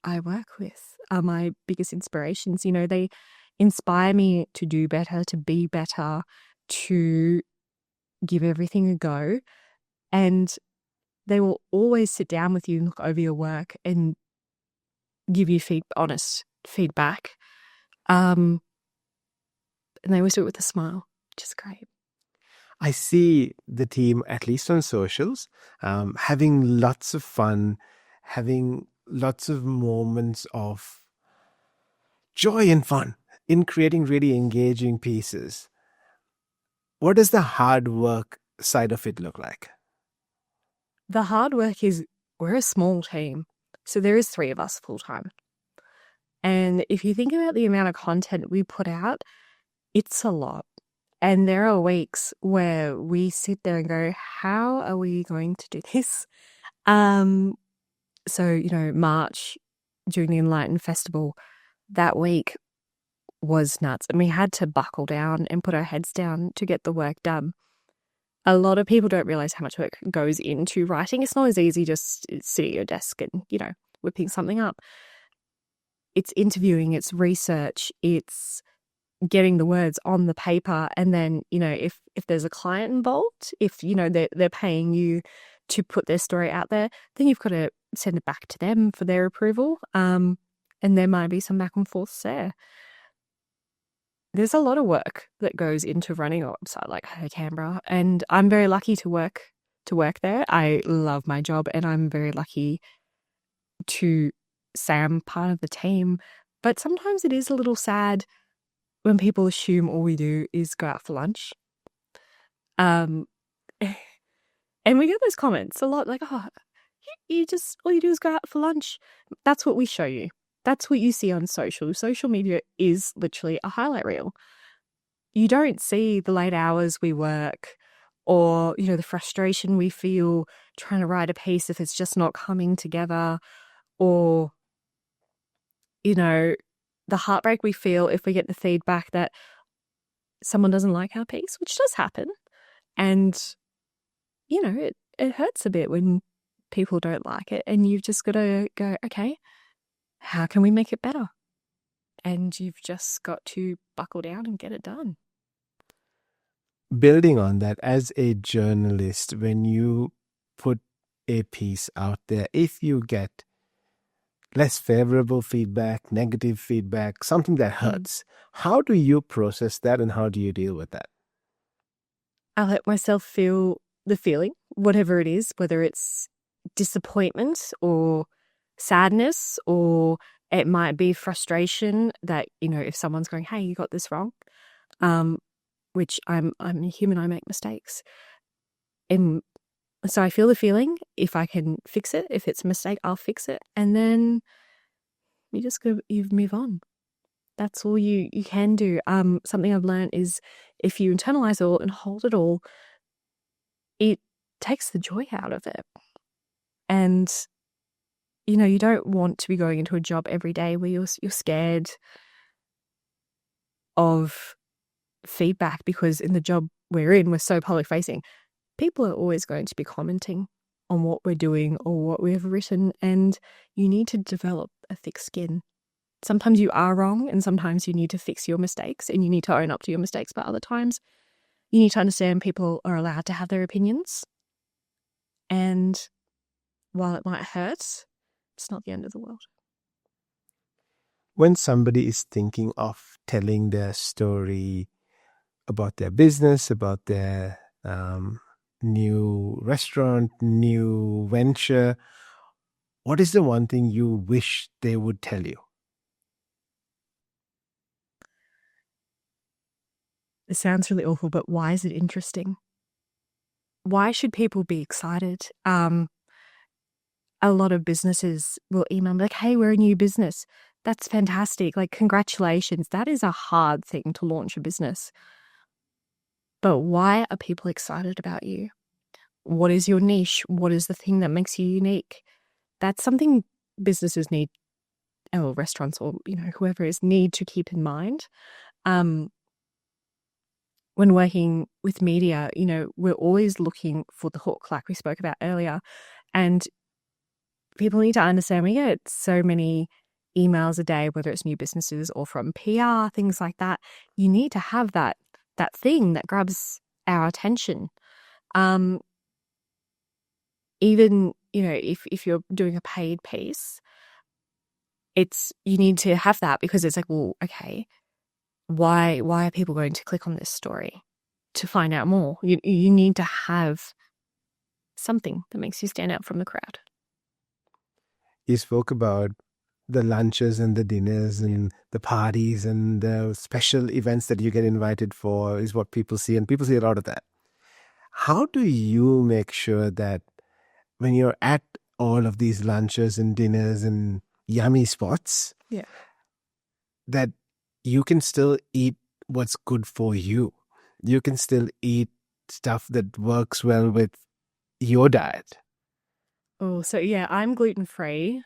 I work with are my biggest inspirations. They inspire me to do better, to be better, to give everything a go. And they will always sit down with you and look over your work and give you honest feedback. And they always do it with a smile, which is great. I see the team, at least on socials, having lots of fun, having lots of moments of joy and fun in creating really engaging pieces. What does the hard work side of it look like? The hard work is we're a small team. So there is 3 of us full time. And if you think about the amount of content we put out, it's a lot. And there are weeks where we sit there and go, how are we going to do this? So, March during the Enlighten Festival, that week was nuts. And we had to buckle down and put our heads down to get the work done. A lot of people don't realize how much work goes into writing. It's not as easy just sitting at your desk and, whipping something up. It's interviewing, it's research, it's getting the words on the paper. And then, if there's a client involved, if, they're paying you to put their story out there, then you've got to send it back to them for their approval. And there might be some back and forth there. There's a lot of work that goes into running a website like Canberra, and I'm very lucky to work there. I love my job, and I'm very lucky to say I'm part of the team. But sometimes it is a little sad when people assume all we do is go out for lunch. And we get those comments a lot, like, oh, you just, all you do is go out for lunch. That's what we show you. That's what you see on social. Social media is literally a highlight reel. You don't see the late hours we work or, the frustration we feel trying to write a piece if it's just not coming together, or, the heartbreak we feel if we get the feedback that someone doesn't like our piece, which does happen. And, it hurts a bit when people don't like it, and you've just got to go, okay, how can we make it better? And you've just got to buckle down and get it done. Building on that, as a journalist, when you put a piece out there, if you get less favorable feedback, negative feedback, something that hurts, how do you process that and how do you deal with that? I let myself feel the feeling, whatever it is, whether it's disappointment or sadness, or it might be frustration that, if someone's going, hey, you got this wrong, which I'm a human, I make mistakes. And so I feel the feeling. If I can fix it, if it's a mistake, I'll fix it. And then you move on. That's all you can do. Something I've learned is if you internalize it all and hold it all, it takes the joy out of it. And, you don't want to be going into a job every day where you're scared of feedback, because in the job we're so public facing, people are always going to be commenting on what we're doing or what we've written, and you need to develop a thick skin. Sometimes you are wrong, and sometimes you need to fix your mistakes and you need to own up to your mistakes, but other times you need to understand people are allowed to have their opinions. And while it might hurt, it's not the end of the world. When somebody is thinking of telling their story about their business, about their new restaurant, new venture, what is the one thing you wish they would tell you? it sounds really awful, but why is it interesting? Why should people be excited? A lot of businesses will email me like, hey, we're a new business. That's fantastic. Like, congratulations. That is a hard thing to launch a business. But why are people excited about you? What is your niche? What is the thing that makes you unique? That's something businesses need, or restaurants, or, whoever is, need to keep in mind. When working with media, we're always looking for the hook, like we spoke about earlier. And people need to understand we get so many emails a day, whether it's new businesses or from PR, things like that. You need to have that thing that grabs our attention. Even, if you're doing a paid piece, you need to have that, because it's like, well, okay, why are people going to click on this story to find out more? You need to have something that makes you stand out from the crowd. You spoke about the lunches and the dinners and the parties and the special events that you get invited for is what people see, and people see a lot of that. How do you make sure that when you're at all of these lunches and dinners and yummy spots, that you can still eat what's good for you? You can still eat stuff that works well with your diet. Oh, so yeah, I'm gluten-free,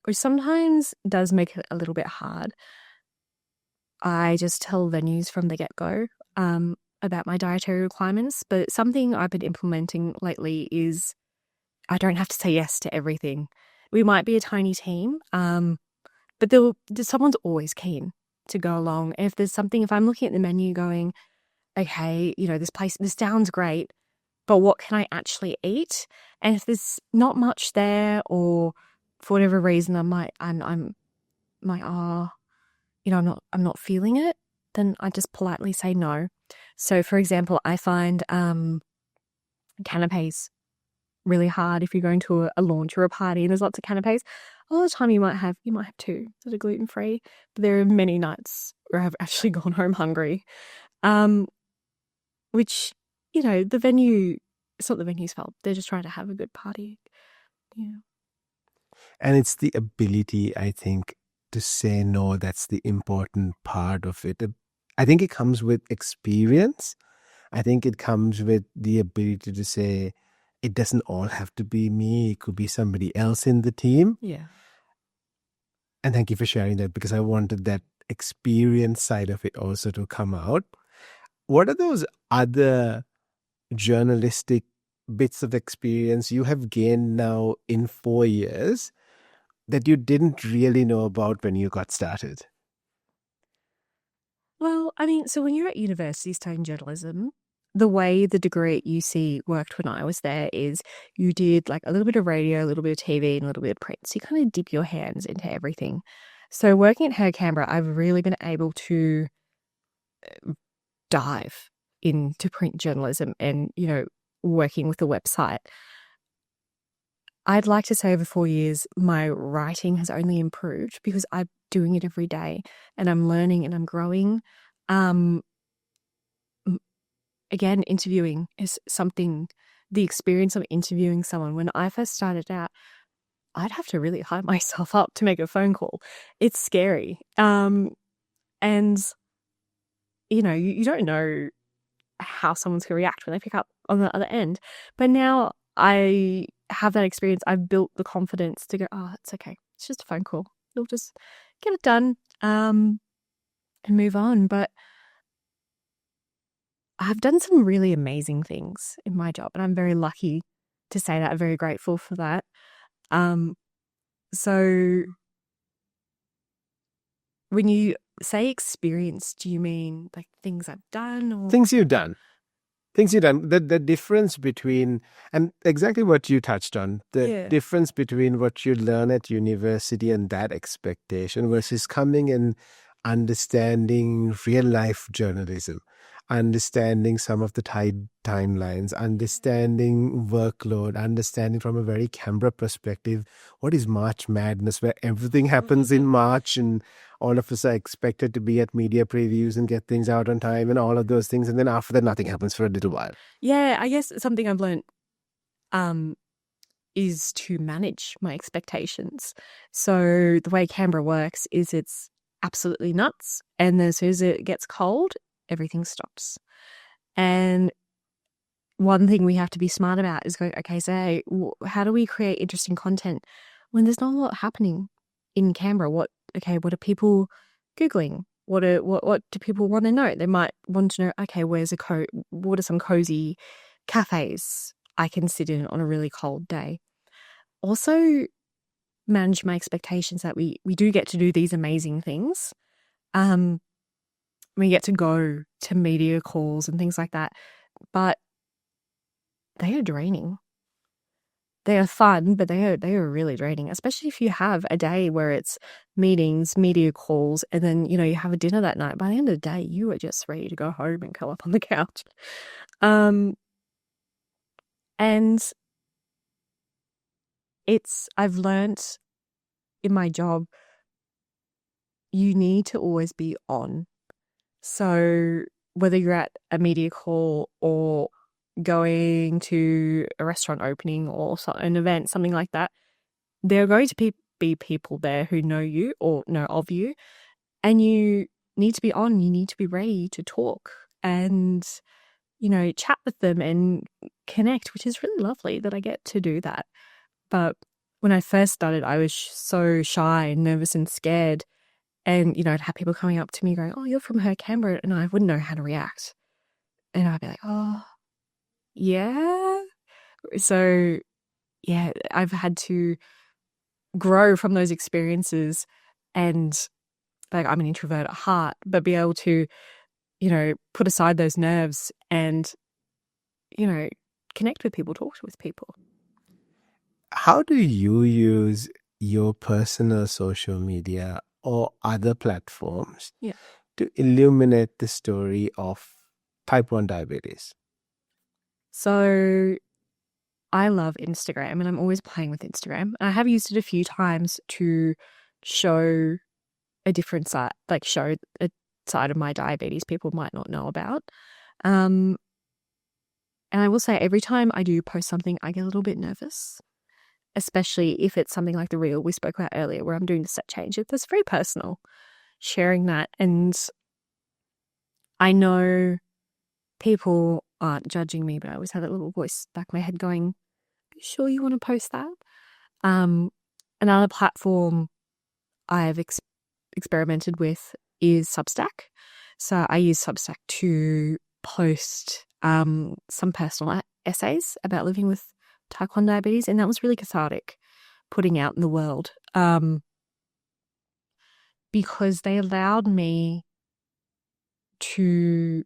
which sometimes does make it a little bit hard. I just tell venues from the get-go about my dietary requirements, but something I've been implementing lately is I don't have to say yes to everything. We might be a tiny team, but someone's always keen to go along. And if I'm looking at the menu going, okay, this sounds great, but what can I actually eat? And if there's not much there, or for whatever reason I'm not feeling it, then I just politely say no. So for example, I find canapes really hard if you're going to a launch or a party and there's lots of canapes. A lot of the time you might have two that are gluten-free, but there are many nights where I've actually gone home hungry. Which, the venue, it's not the venue's fault. They're just trying to have a good party. Yeah. And it's the ability, I think, to say no that's the important part of it. I think it comes with experience. I think it comes with the ability to say, it doesn't all have to be me. It could be somebody else in the team. Yeah. And thank you for sharing that, because I wanted that experience side of it also to come out. What are those other journalistic bits of experience you have gained now in 4 years that you didn't really know about when you got started? Well, so when you're at university studying journalism, the way the degree at UC worked when I was there is you did like a little bit of radio, a little bit of TV, and a little bit of print. So you kind of dip your hands into everything. So working at Hera Canberra, I've really been able to dive into print journalism and, working with the website. I'd like to say over 4 years, my writing has only improved because I'm doing it every day and I'm learning and I'm growing. Again, interviewing is something, the experience of interviewing someone. When I first started out, I'd have to really hype myself up to make a phone call. It's scary. And, you don't know how someone's going to react when they pick up on the other end. But now I have that experience. I've built the confidence to go, oh, it's okay. It's just a phone call. We'll just get it done and move on. But I've done some really amazing things in my job, and I'm very lucky to say that. I'm very grateful for that. So when you say experience, do you mean like things I've done or Things you've done. The difference between, and exactly what you touched on, the difference between what you learn at university and that expectation versus coming and understanding real life journalism, understanding some of the timelines, understanding workload, understanding from a very Canberra perspective, what is March Madness, where everything happens in March and all of us are expected to be at media previews and get things out on time and all of those things. And then after that, nothing happens for a little while. Yeah, I guess something I've learned is to manage my expectations. So the way Canberra works is it's absolutely nuts. And then as soon as it gets cold, everything stops. And one thing we have to be smart about is going, okay, so how do we create interesting content when there's not a lot happening in Canberra? What are people Googling? What do people want to know? They might want to know, okay, what are some cozy cafes I can sit in on a really cold day? Also manage my expectations that we do get to do these amazing things. We get to go to media calls and things like that, but they are draining. They are fun, but they are really draining, especially if you have a day where it's meetings, media calls, and then, you have a dinner that night. By the end of the day, you are just ready to go home and curl up on the couch. And I've learnt in my job, you need to always be on. So whether you're at a media call or going to a restaurant opening or an event, something like that, there are going to be people there who know you or know of you, and you need to be on. You need to be ready to talk and, chat with them and connect, which is really lovely that I get to do that. But when I first started, I was so shy and nervous and scared. And, I'd have people coming up to me going, oh, you're from Canberra, and I wouldn't know how to react. And I'd be like, oh, yeah. So, yeah, I've had to grow from those experiences and, like, I'm an introvert at heart, but be able to, put aside those nerves and, connect with people, talk with people. How do you use your personal social media or other platforms to illuminate the story of type 1 diabetes? So I love Instagram, and I'm always playing with Instagram. I have used it a few times to show a different side, like show a side of my diabetes people might not know about. And I will say every time I do post something, I get a little bit nervous, especially if it's something like the reel we spoke about earlier, where I'm doing the set change. It's very personal, sharing that. And I know people aren't judging me, but I always have that little voice back in my head going, are you sure you want to post that? Another platform I've experimented with is Substack. So I use Substack to post some personal essays about living with type 1 diabetes, and that was really cathartic, putting out in the world, because they allowed me to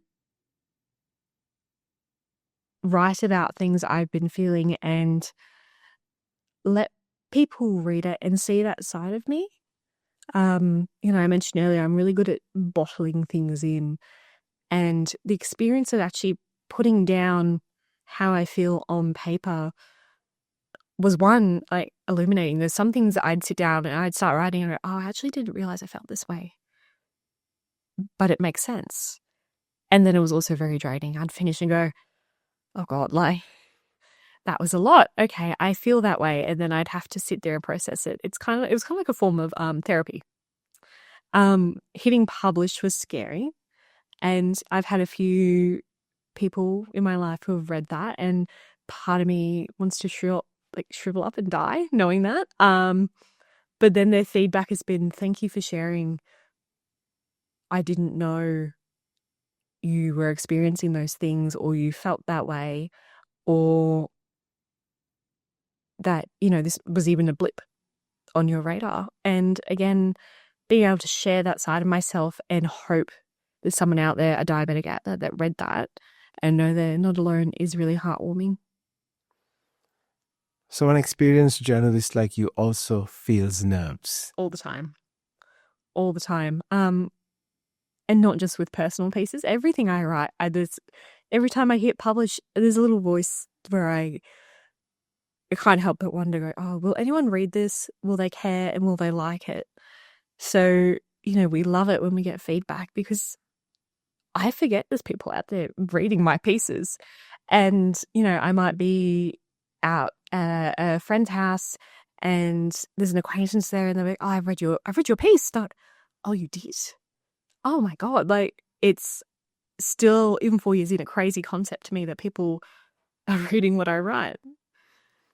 write about things I've been feeling and let people read it and see that side of me. I mentioned earlier, I'm really good at bottling things in, and the experience of actually putting down how I feel on paper was one, like, illuminating. There's some things that I'd sit down and I'd start writing and go, oh, I actually didn't realize I felt this way, but it makes sense. And then it was also very draining. I'd finish and go, oh God, like, that was a lot. Okay, I feel that way. And then I'd have to sit there and process it. It was kind of like a form of therapy. Hitting publish was scary. And I've had a few people in my life who have read that, and part of me wants to shrivel up and die knowing that. But then their feedback has been, thank you for sharing. I didn't know you were experiencing those things, or you felt that way, or that, this was even a blip on your radar. And again, being able to share that side of myself and hope there's someone out there, a diabetic out there, that read that and know they're not alone, is really heartwarming. So an experienced journalist like you also feels nerves. All the time. And not just with personal pieces. Everything I write, every time I hit publish, there's a little voice where I can't help but wonder, oh, will anyone read this? Will they care? And will they like it? So, we love it when we get feedback, because I forget there's people out there reading my pieces. And, I might be out at a friend's house and there's an acquaintance there and they're like, oh, I've read your piece. Not, oh, you did? Oh my God. Like, it's still, even 4 years in, a crazy concept to me that people are reading what I write.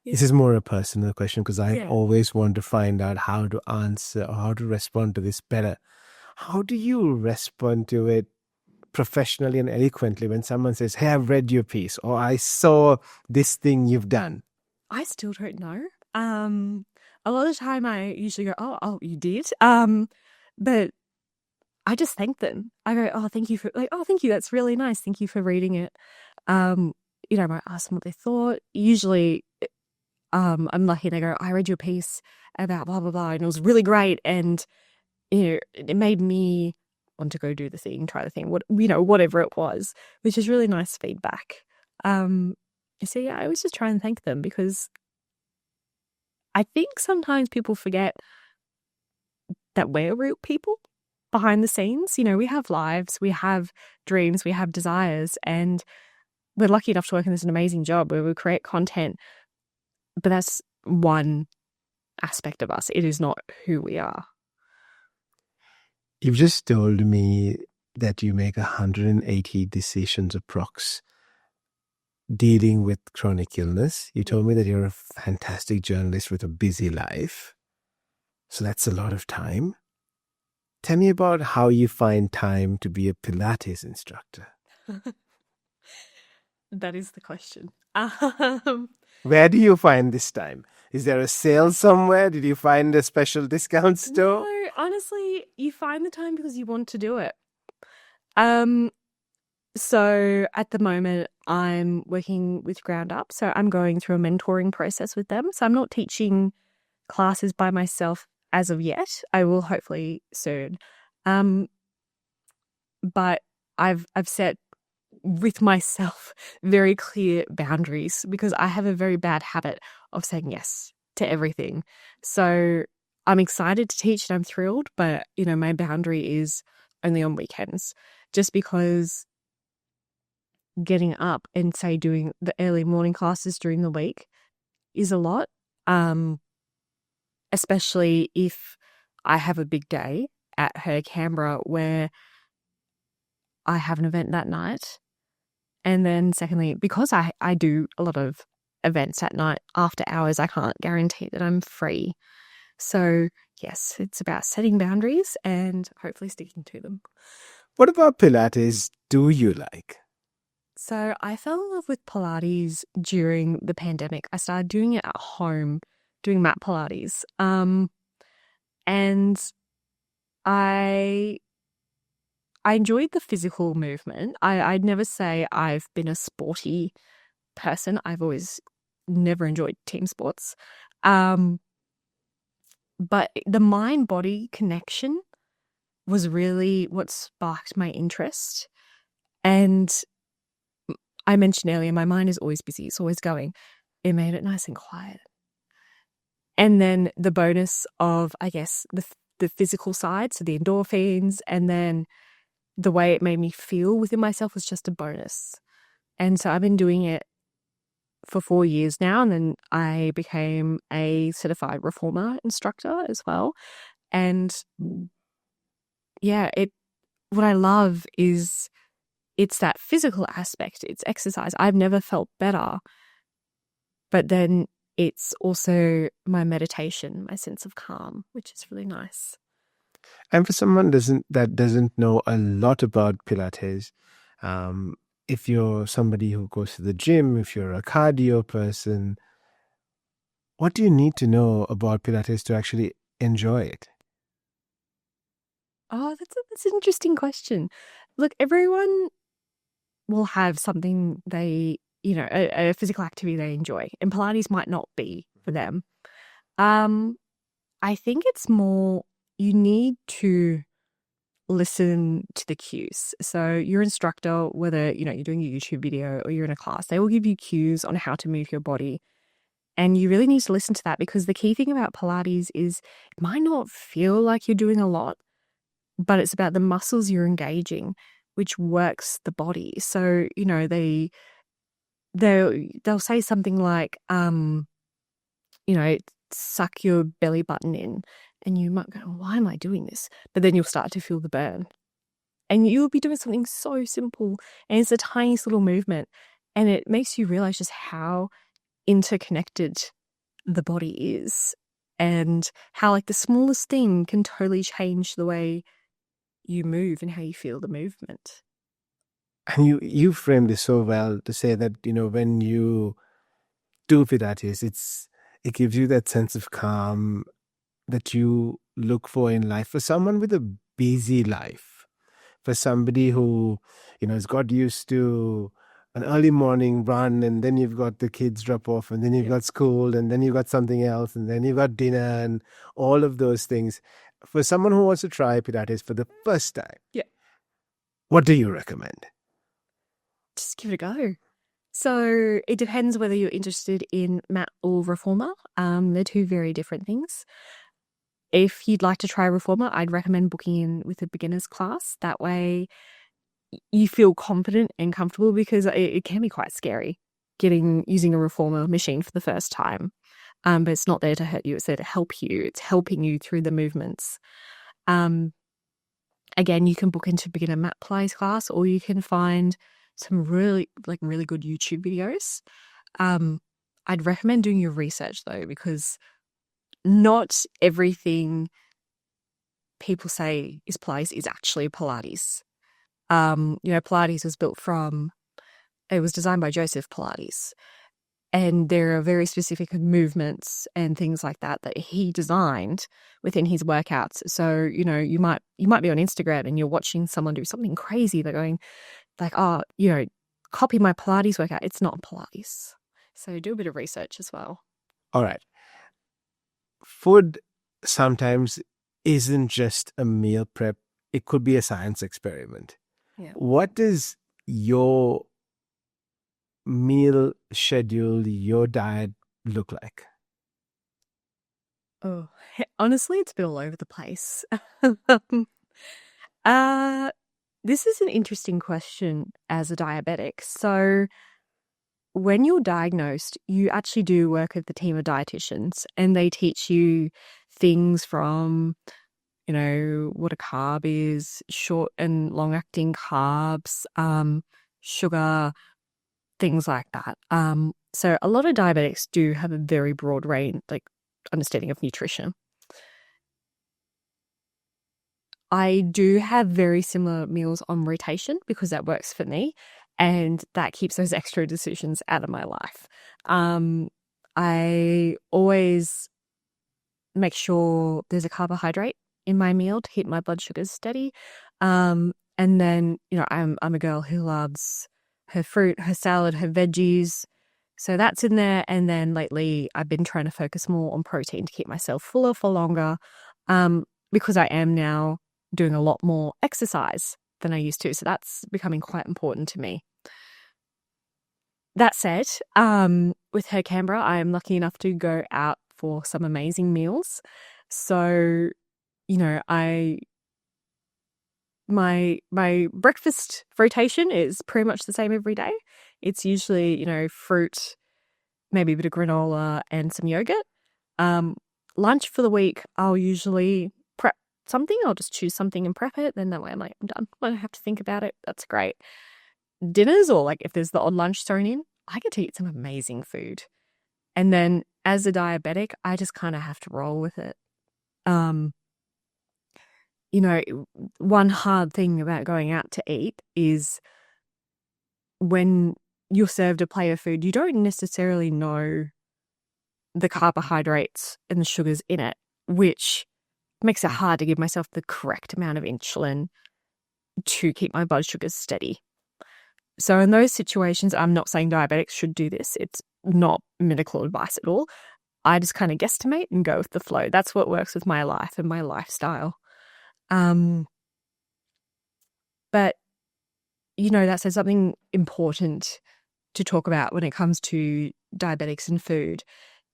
This is more a personal question, because I Yeah. always want to find out how to answer or how to respond to this better. How do you respond to it professionally and eloquently when someone says, hey, I've read your piece, or I saw this thing you've done? I still don't know. A lot of the time I usually go, oh, you did? But I just thank them. I go, oh, thank you thank you. That's really nice. Thank you for reading it. I might ask them what they thought. Usually, I'm lucky and I go, I read your piece about blah, blah, blah, and it was really great. And, it made me want to go do the thing, try the thing, whatever it was, which is really nice feedback. So yeah, I always just try and thank them, because I think sometimes people forget that we're real people behind the scenes. We have lives, we have dreams, we have desires, and we're lucky enough to work in this amazing job where we create content. But that's one aspect of us. It is not who we are. You've just told me that you make 180 decisions approx dealing with chronic illness. You told me that you're a fantastic journalist with a busy life. So that's a lot of time. Tell me about how you find time to be a Pilates instructor. That is the question. Where do you find this time? Is there a sale somewhere? Did you find a special discount store? No, honestly, you find the time because you want to do it. So at the moment, I'm working with Ground Up. So I'm going through a mentoring process with them. So I'm not teaching classes by myself as of yet. I will hopefully soon. But I've set with myself very clear boundaries, because I have a very bad habit of saying yes to everything. So I'm excited to teach and I'm thrilled, but my boundary is only on weekends, just because getting up and say doing the early morning classes during the week is a lot, especially if I have a big day at her Canberra where I have an event that night. And then secondly, because I do a lot of events at night after hours, I can't guarantee that I'm free. So yes, it's about setting boundaries and hopefully sticking to them. What about Pilates do you like? So I fell in love with Pilates during the pandemic. I started doing it at home, doing mat Pilates. And I enjoyed the physical movement. I'd never say I've been a sporty person. I've always never enjoyed team sports. But the mind-body connection was really what sparked my interest. And I mentioned earlier, my mind is always busy. It's always going. It made it nice and quiet. And then the bonus of, I guess, the physical side, so the endorphins, and then the way it made me feel within myself was just a bonus. And so I've been doing it for 4 years now, and then I became a certified reformer instructor as well. And yeah, what I love is it's that physical aspect. It's exercise. I've never felt better. But then it's also my meditation, my sense of calm, which is really nice. And for someone that doesn't know a lot about Pilates, if you're somebody who goes to the gym, if you're a cardio person, what do you need to know about Pilates to actually enjoy it? Oh, that's an interesting question. Look, everyone will have something they, a physical activity they enjoy, and Pilates might not be for them. I think it's more you need to listen to the cues. So your instructor, whether, you're doing a YouTube video or you're in a class, they will give you cues on how to move your body. And you really need to listen to that, because the key thing about Pilates is it might not feel like you're doing a lot, but it's about the muscles you're engaging, which works the body. So, you know, they'll say something like, you know, suck your belly button in, and you might go, why am I doing this? But then you'll start to feel the burn. And you'll be doing something so simple, and it's the tiniest little movement, and it makes you realize just how interconnected the body is, and how like the smallest thing can totally change the way you move and how you feel the movement. And you framed this so well to say that, you know, when you do Pilates, it gives you that sense of calm that you look for in life. For someone with a busy life, for somebody who, you know, has got used to an early morning run, and then you've got the kids drop off, and then you've got school, and then you've got something else, and then you've got dinner and all of those things. For someone who wants to try Pilates for the first time, what do you recommend? Just give it a go. So it depends whether you're interested in mat or reformer. They're two very different things. If you'd like to try reformer, I'd recommend booking in with a beginner's class. That way you feel confident and comfortable, because it can be quite scary using a reformer machine for the first time. But it's not there to hurt you. It's there to help you. It's helping you through the movements. Again, you can book into beginner mat Pilates class, or you can find some really good YouTube videos. I'd recommend doing your research though, because not everything people say is Pilates is actually Pilates. You know, Pilates was designed by Joseph Pilates, and there are very specific movements and things like that he designed within his workouts. So, you know, you might be on Instagram and you're watching someone do something crazy. They're going like, oh, you know, copy my Pilates workout. It's not Pilates. So do a bit of research as well. All right. Food sometimes isn't just a meal prep. It could be a science experiment. Yeah. What does your meal schedule, your diet look like? Oh, honestly, it's a bit all over the place. This is an interesting question as a diabetic. So when you're diagnosed, you actually do work with the team of dietitians, and they teach you things from, you know, what a carb is, short and long-acting carbs, sugar, things like that. So a lot of diabetics do have a very broad range, like, understanding of nutrition. I do have very similar meals on rotation because that works for me, and that keeps those extra decisions out of my life. I always make sure there's a carbohydrate in my meal to keep my blood sugars steady. And then, you know, I'm a girl who loves her fruit, her salad, her veggies. So that's in there. And then lately I've been trying to focus more on protein to keep myself fuller for longer, because I am now doing a lot more exercise than I used to. So that's becoming quite important to me. That said, with her Canberra, I am lucky enough to go out for some amazing meals. So, you know, my breakfast rotation is pretty much the same every day. It's usually, you know, fruit, maybe a bit of granola and some yogurt. Lunch for the week, I'll usually prep something. I'll just choose something and prep it. Then that way I'm like, I'm done. I don't have to think about it. That's great. Dinners, or like if there's the odd lunch thrown in, I get to eat some amazing food. And then as a diabetic, I just kind of have to roll with it. You know, one hard thing about going out to eat is when you're served a plate of food, you don't necessarily know the carbohydrates and the sugars in it, which makes it hard to give myself the correct amount of insulin to keep my blood sugars steady. So in those situations, I'm not saying diabetics should do this. It's not medical advice at all. I just kind of guesstimate and go with the flow. That's what works with my life and my lifestyle. But, you know, that's something important to talk about when it comes to diabetics and food,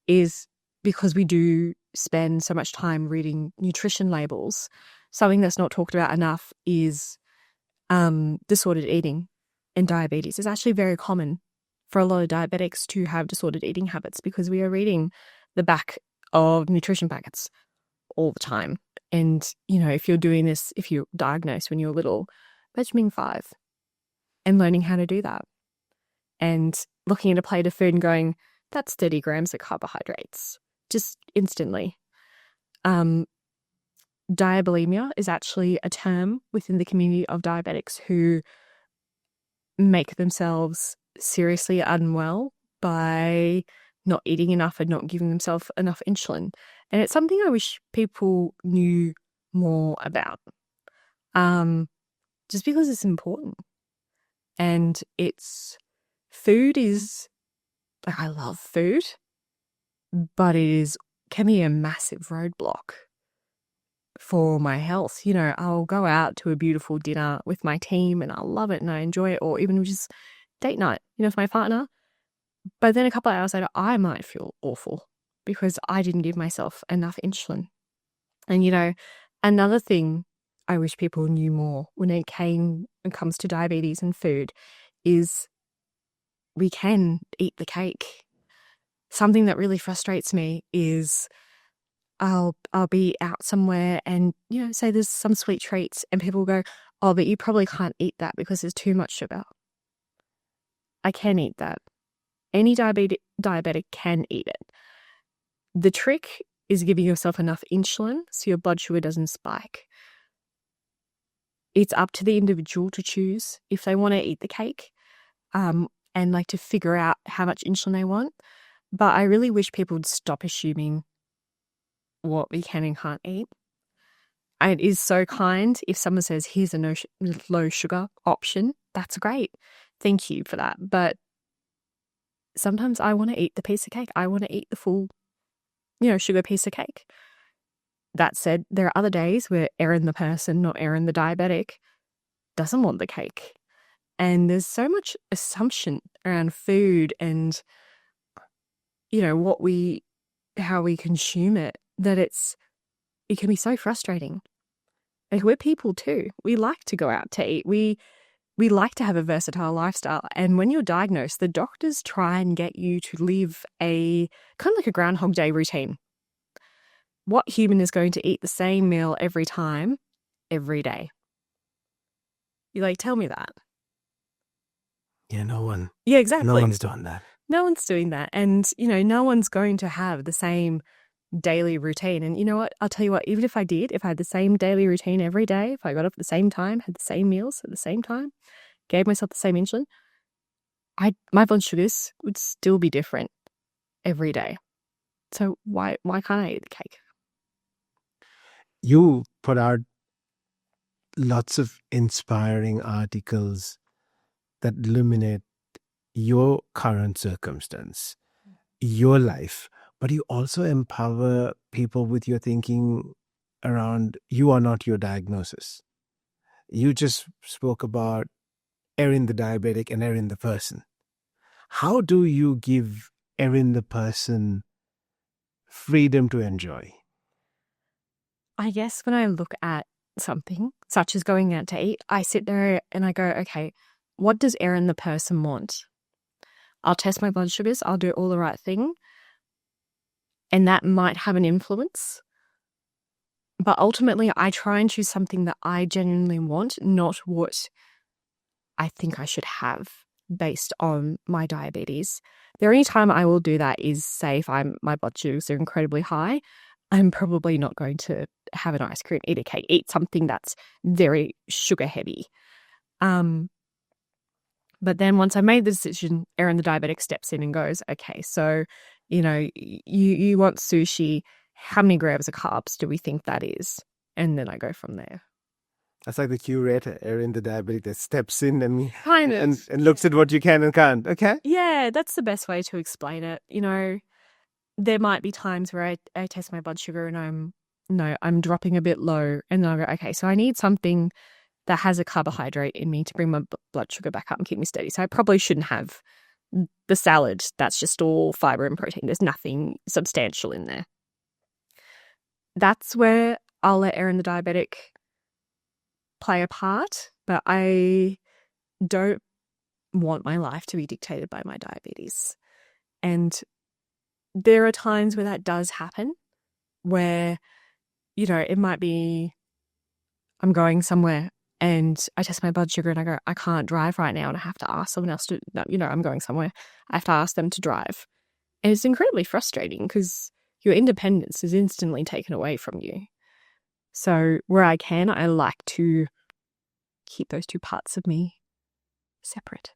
is because we do spend so much time reading nutrition labels. something that's not talked about enough is disordered eating and diabetes. It's actually very common for a lot of diabetics to have disordered eating habits because we are reading the back of nutrition packets all the time. And, if you're doing this, if you're diagnosed when you're little, Benjamin 5 and learning how to do that and looking at a plate of food and going, that's 30 grams of carbohydrates, just instantly. Diabulimia is actually a term within the community of diabetics who make themselves seriously unwell by not eating enough and not giving themselves enough insulin. And it's something I wish people knew more about, just because it's important. And food is, I love food, but can be a massive roadblock for my health. I'll go out to a beautiful dinner with my team and I love it and I enjoy it, or even just date night, with my partner. But then a couple of hours later, I might feel awful because I didn't give myself enough insulin. And, another thing I wish people knew more when it comes to diabetes and food is we can eat the cake. Something that really frustrates me is I'll be out somewhere and, say there's some sweet treats and people go, oh, but you probably can't eat that because there's too much sugar. I can eat that. Any diabetic can eat it. The trick is giving yourself enough insulin so your blood sugar doesn't spike. It's up to the individual to choose if they want to eat the cake and to figure out how much insulin they want. But I really wish people would stop assuming what we can and can't eat. And it is so kind if someone says, here's a low sugar option. That's great. Thank you for that. But sometimes I want to eat the piece of cake. I want to eat the full, sugar piece of cake. That said, there are other days where Erin the person, not Erin the diabetic, doesn't want the cake. And there's so much assumption around food and, how we consume it, that it can be so frustrating. Like, we're people too. We like to go out to eat. We like to have a versatile lifestyle. And when you're diagnosed, the doctors try and get you to live a kind of like a Groundhog Day routine. What human is going to eat the same meal every time, every day? You tell me that. Yeah, no one. Yeah, exactly. No one's doing that. No one's doing that. And, no one's going to have the same daily routine. And you know what? I'll tell you what, even if I had the same daily routine every day, if I got up at the same time, had the same meals at the same time, gave myself the same insulin, my blood sugars would still be different every day. So why can't I eat the cake? You put out lots of inspiring articles that illuminate your current circumstance, your life, but you also empower people with your thinking around you are not your diagnosis. You just spoke about Erin the diabetic and Erin the person. How do you give Erin the person freedom to enjoy? I guess when I look at something, such as going out to eat, I sit there and I go, okay, what does Erin the person want? I'll test my blood sugars, I'll do all the right thing, and that might have an influence. But ultimately, I try and choose something that I genuinely want, not what I think I should have based on my diabetes. The only time I will do that is, say, if my blood sugars are incredibly high, I'm probably not going to have an ice cream, eat a cake, eat something that's very sugar heavy. But then once I made the decision, Erin the diabetic steps in and goes, okay, so, you want sushi. How many grams of carbs do we think that is? And then I go from there. That's like the curator, Erin the diabetic, that steps in and and looks at what you can and can't. Okay? Yeah, that's the best way to explain it. There might be times where I test my blood sugar and I'm dropping a bit low, and then I go, okay, so I need something that has a carbohydrate in me to bring my blood sugar back up and keep me steady. So I probably shouldn't have the salad. That's just all fiber and protein. There's nothing substantial in there. That's where I'll let Erin the diabetic play a part, but I don't want my life to be dictated by my diabetes. And there are times where that does happen, where, it might be I'm going somewhere and I test my blood sugar and I go, I can't drive right now, and I have to ask someone else to, I'm going somewhere. I have to ask them to drive. And it's incredibly frustrating because your independence is instantly taken away from you. So where I can, I like to keep those two parts of me separate.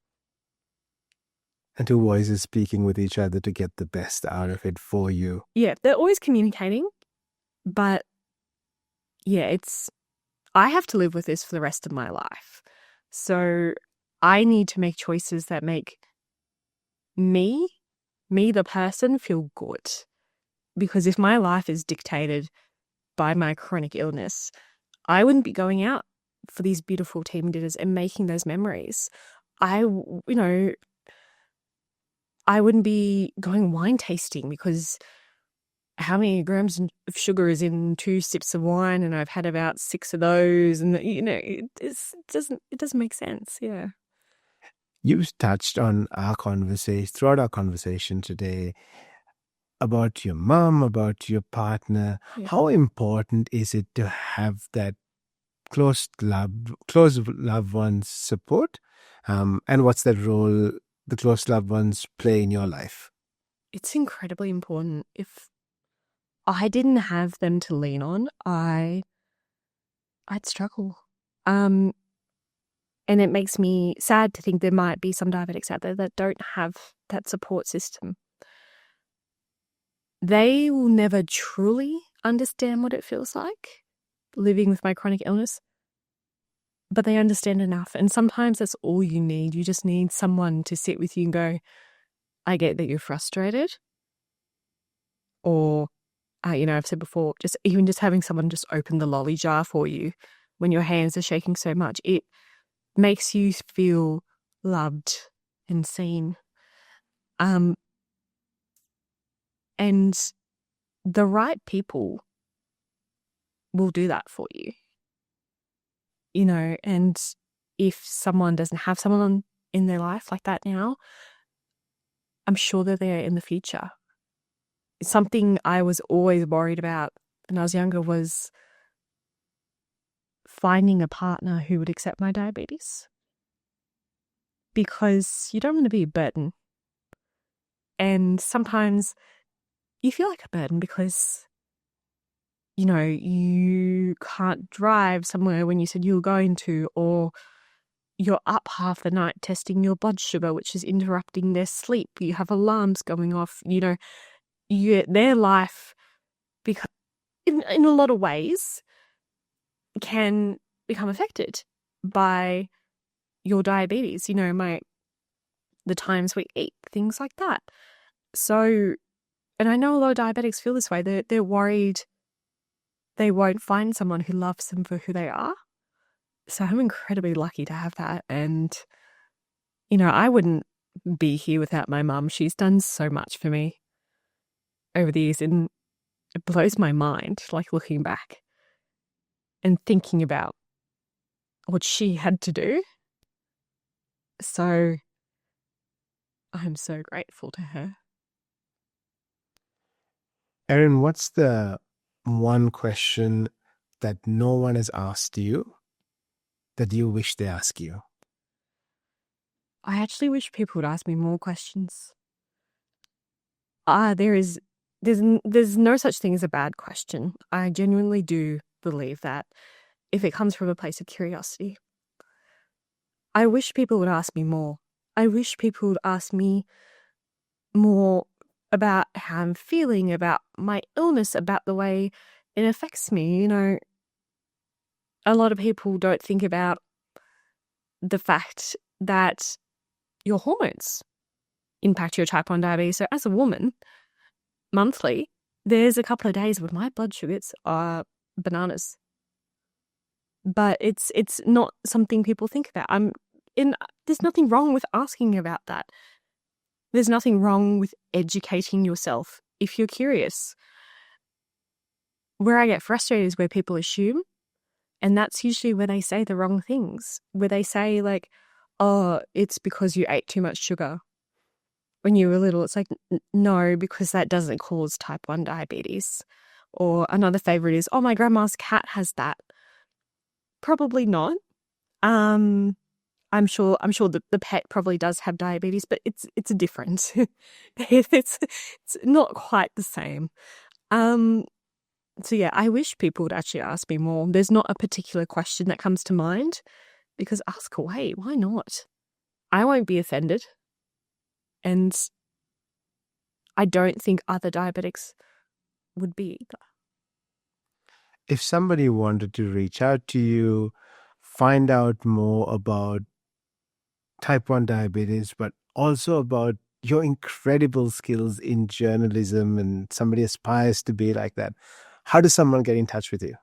And two voices speaking with each other to get the best out of it for you. Yeah, they're always communicating, but yeah, I have to live with this for the rest of my life. So I need to make choices that make me, the person, feel good. Because if my life is dictated by my chronic illness, I wouldn't be going out for these beautiful team dinners and making those memories. I wouldn't be going wine tasting because how many grams of sugar is in 2 sips of wine, and I've had about 6 of those, and it doesn't make sense. Yeah. You've touched on throughout our conversation today, about your mom, about your partner. Yeah. How important is it to have that close loved ones support? And what's that role the close loved ones play in your life? It's incredibly important. If I didn't have them to lean on, I'd struggle. And it makes me sad to think there might be some diabetics out there that don't have that support system. They will never truly understand what it feels like living with my chronic illness, but they understand enough. And sometimes that's all you need. You just need someone to sit with you and go, I get that you're frustrated. Or, I've said before, just having someone just open the lolly jar for you when your hands are shaking so much, it makes you feel loved and seen. And the right people will do that for you. And if someone doesn't have someone in their life like that now, I'm sure they're there in the future. Something I was always worried about when I was younger was finding a partner who would accept my diabetes, because you don't want to be a burden. And sometimes you feel like a burden because, you can't drive somewhere when you said you were going to, or you're up half the night testing your blood sugar, which is interrupting their sleep. You have alarms going off, their life, because in a lot of ways, can become affected by your diabetes, the times we eat, things like that. So, and I know a lot of diabetics feel this way. They're worried they won't find someone who loves them for who they are. So I'm incredibly lucky to have that. And, I wouldn't be here without my mum. She's done so much for me over the years, and it blows my mind, like looking back and thinking about what she had to do. So I'm so grateful to her. Erin, what's the one question that no one has asked you that you wish they ask you? I actually wish people would ask me more questions. There's no such thing as a bad question. I genuinely do believe that if it comes from a place of curiosity. I wish people would ask me more. I wish people would ask me more about how I'm feeling, about my illness, about the way it affects me. A lot of people don't think about the fact that your hormones impact your type 1 diabetes. So as a woman, monthly, there's a couple of days when my blood sugars are bananas. But it's not something people think about. There's nothing wrong with asking about that. There's nothing wrong with educating yourself if you're curious. Where I get frustrated is where people assume And that's usually where they say the wrong things, where they say like, oh, it's because you ate too much sugar when you were little. It's like, no, because that doesn't cause type 1 diabetes. Or another favorite is, oh, my grandma's cat has that. Probably not. I'm sure the pet probably does have diabetes, but it's different. it's not quite the same. So yeah, I wish people would actually ask me more. There's not a particular question that comes to mind, because ask away. Why not? I won't be offended. And I don't think other diabetics would be either. If somebody wanted to reach out to you, find out more about type 1 diabetes, but also about your incredible skills in journalism, and somebody aspires to be like that, how does someone get in touch with you?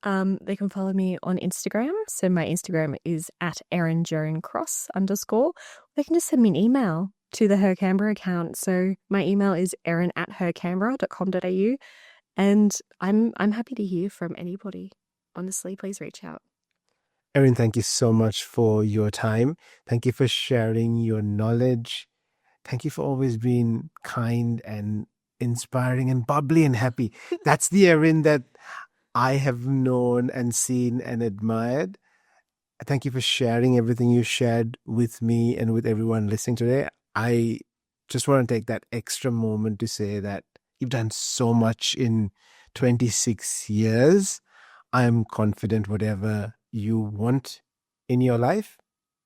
They can follow me on Instagram. So my Instagram is at Erin Cross _. They can just send me an email to the Her Canberra account. So my email is erin@hercanberra.com.au. And I'm happy to hear from anybody. Honestly, please reach out. Erin, thank you so much for your time. Thank you for sharing your knowledge. Thank you for always being kind and inspiring and bubbly and happy. That's the Erin that I have known and seen and admired. Thank you for sharing everything you shared with me and with everyone listening today. I just want to take that extra moment to say that you've done so much in 26 years. I'm confident whatever you want in your life,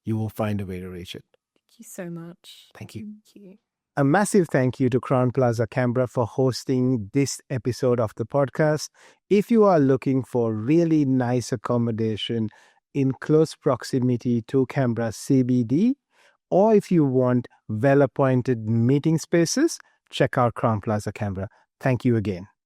you will find a way to reach it. Thank you so much. Thank you. Thank you. A massive thank you to Crown Plaza Canberra for hosting this episode of the podcast. If you are looking for really nice accommodation in close proximity to Canberra CBD, or if you want well-appointed meeting spaces, check out Crown Plaza Canberra. Thank you again.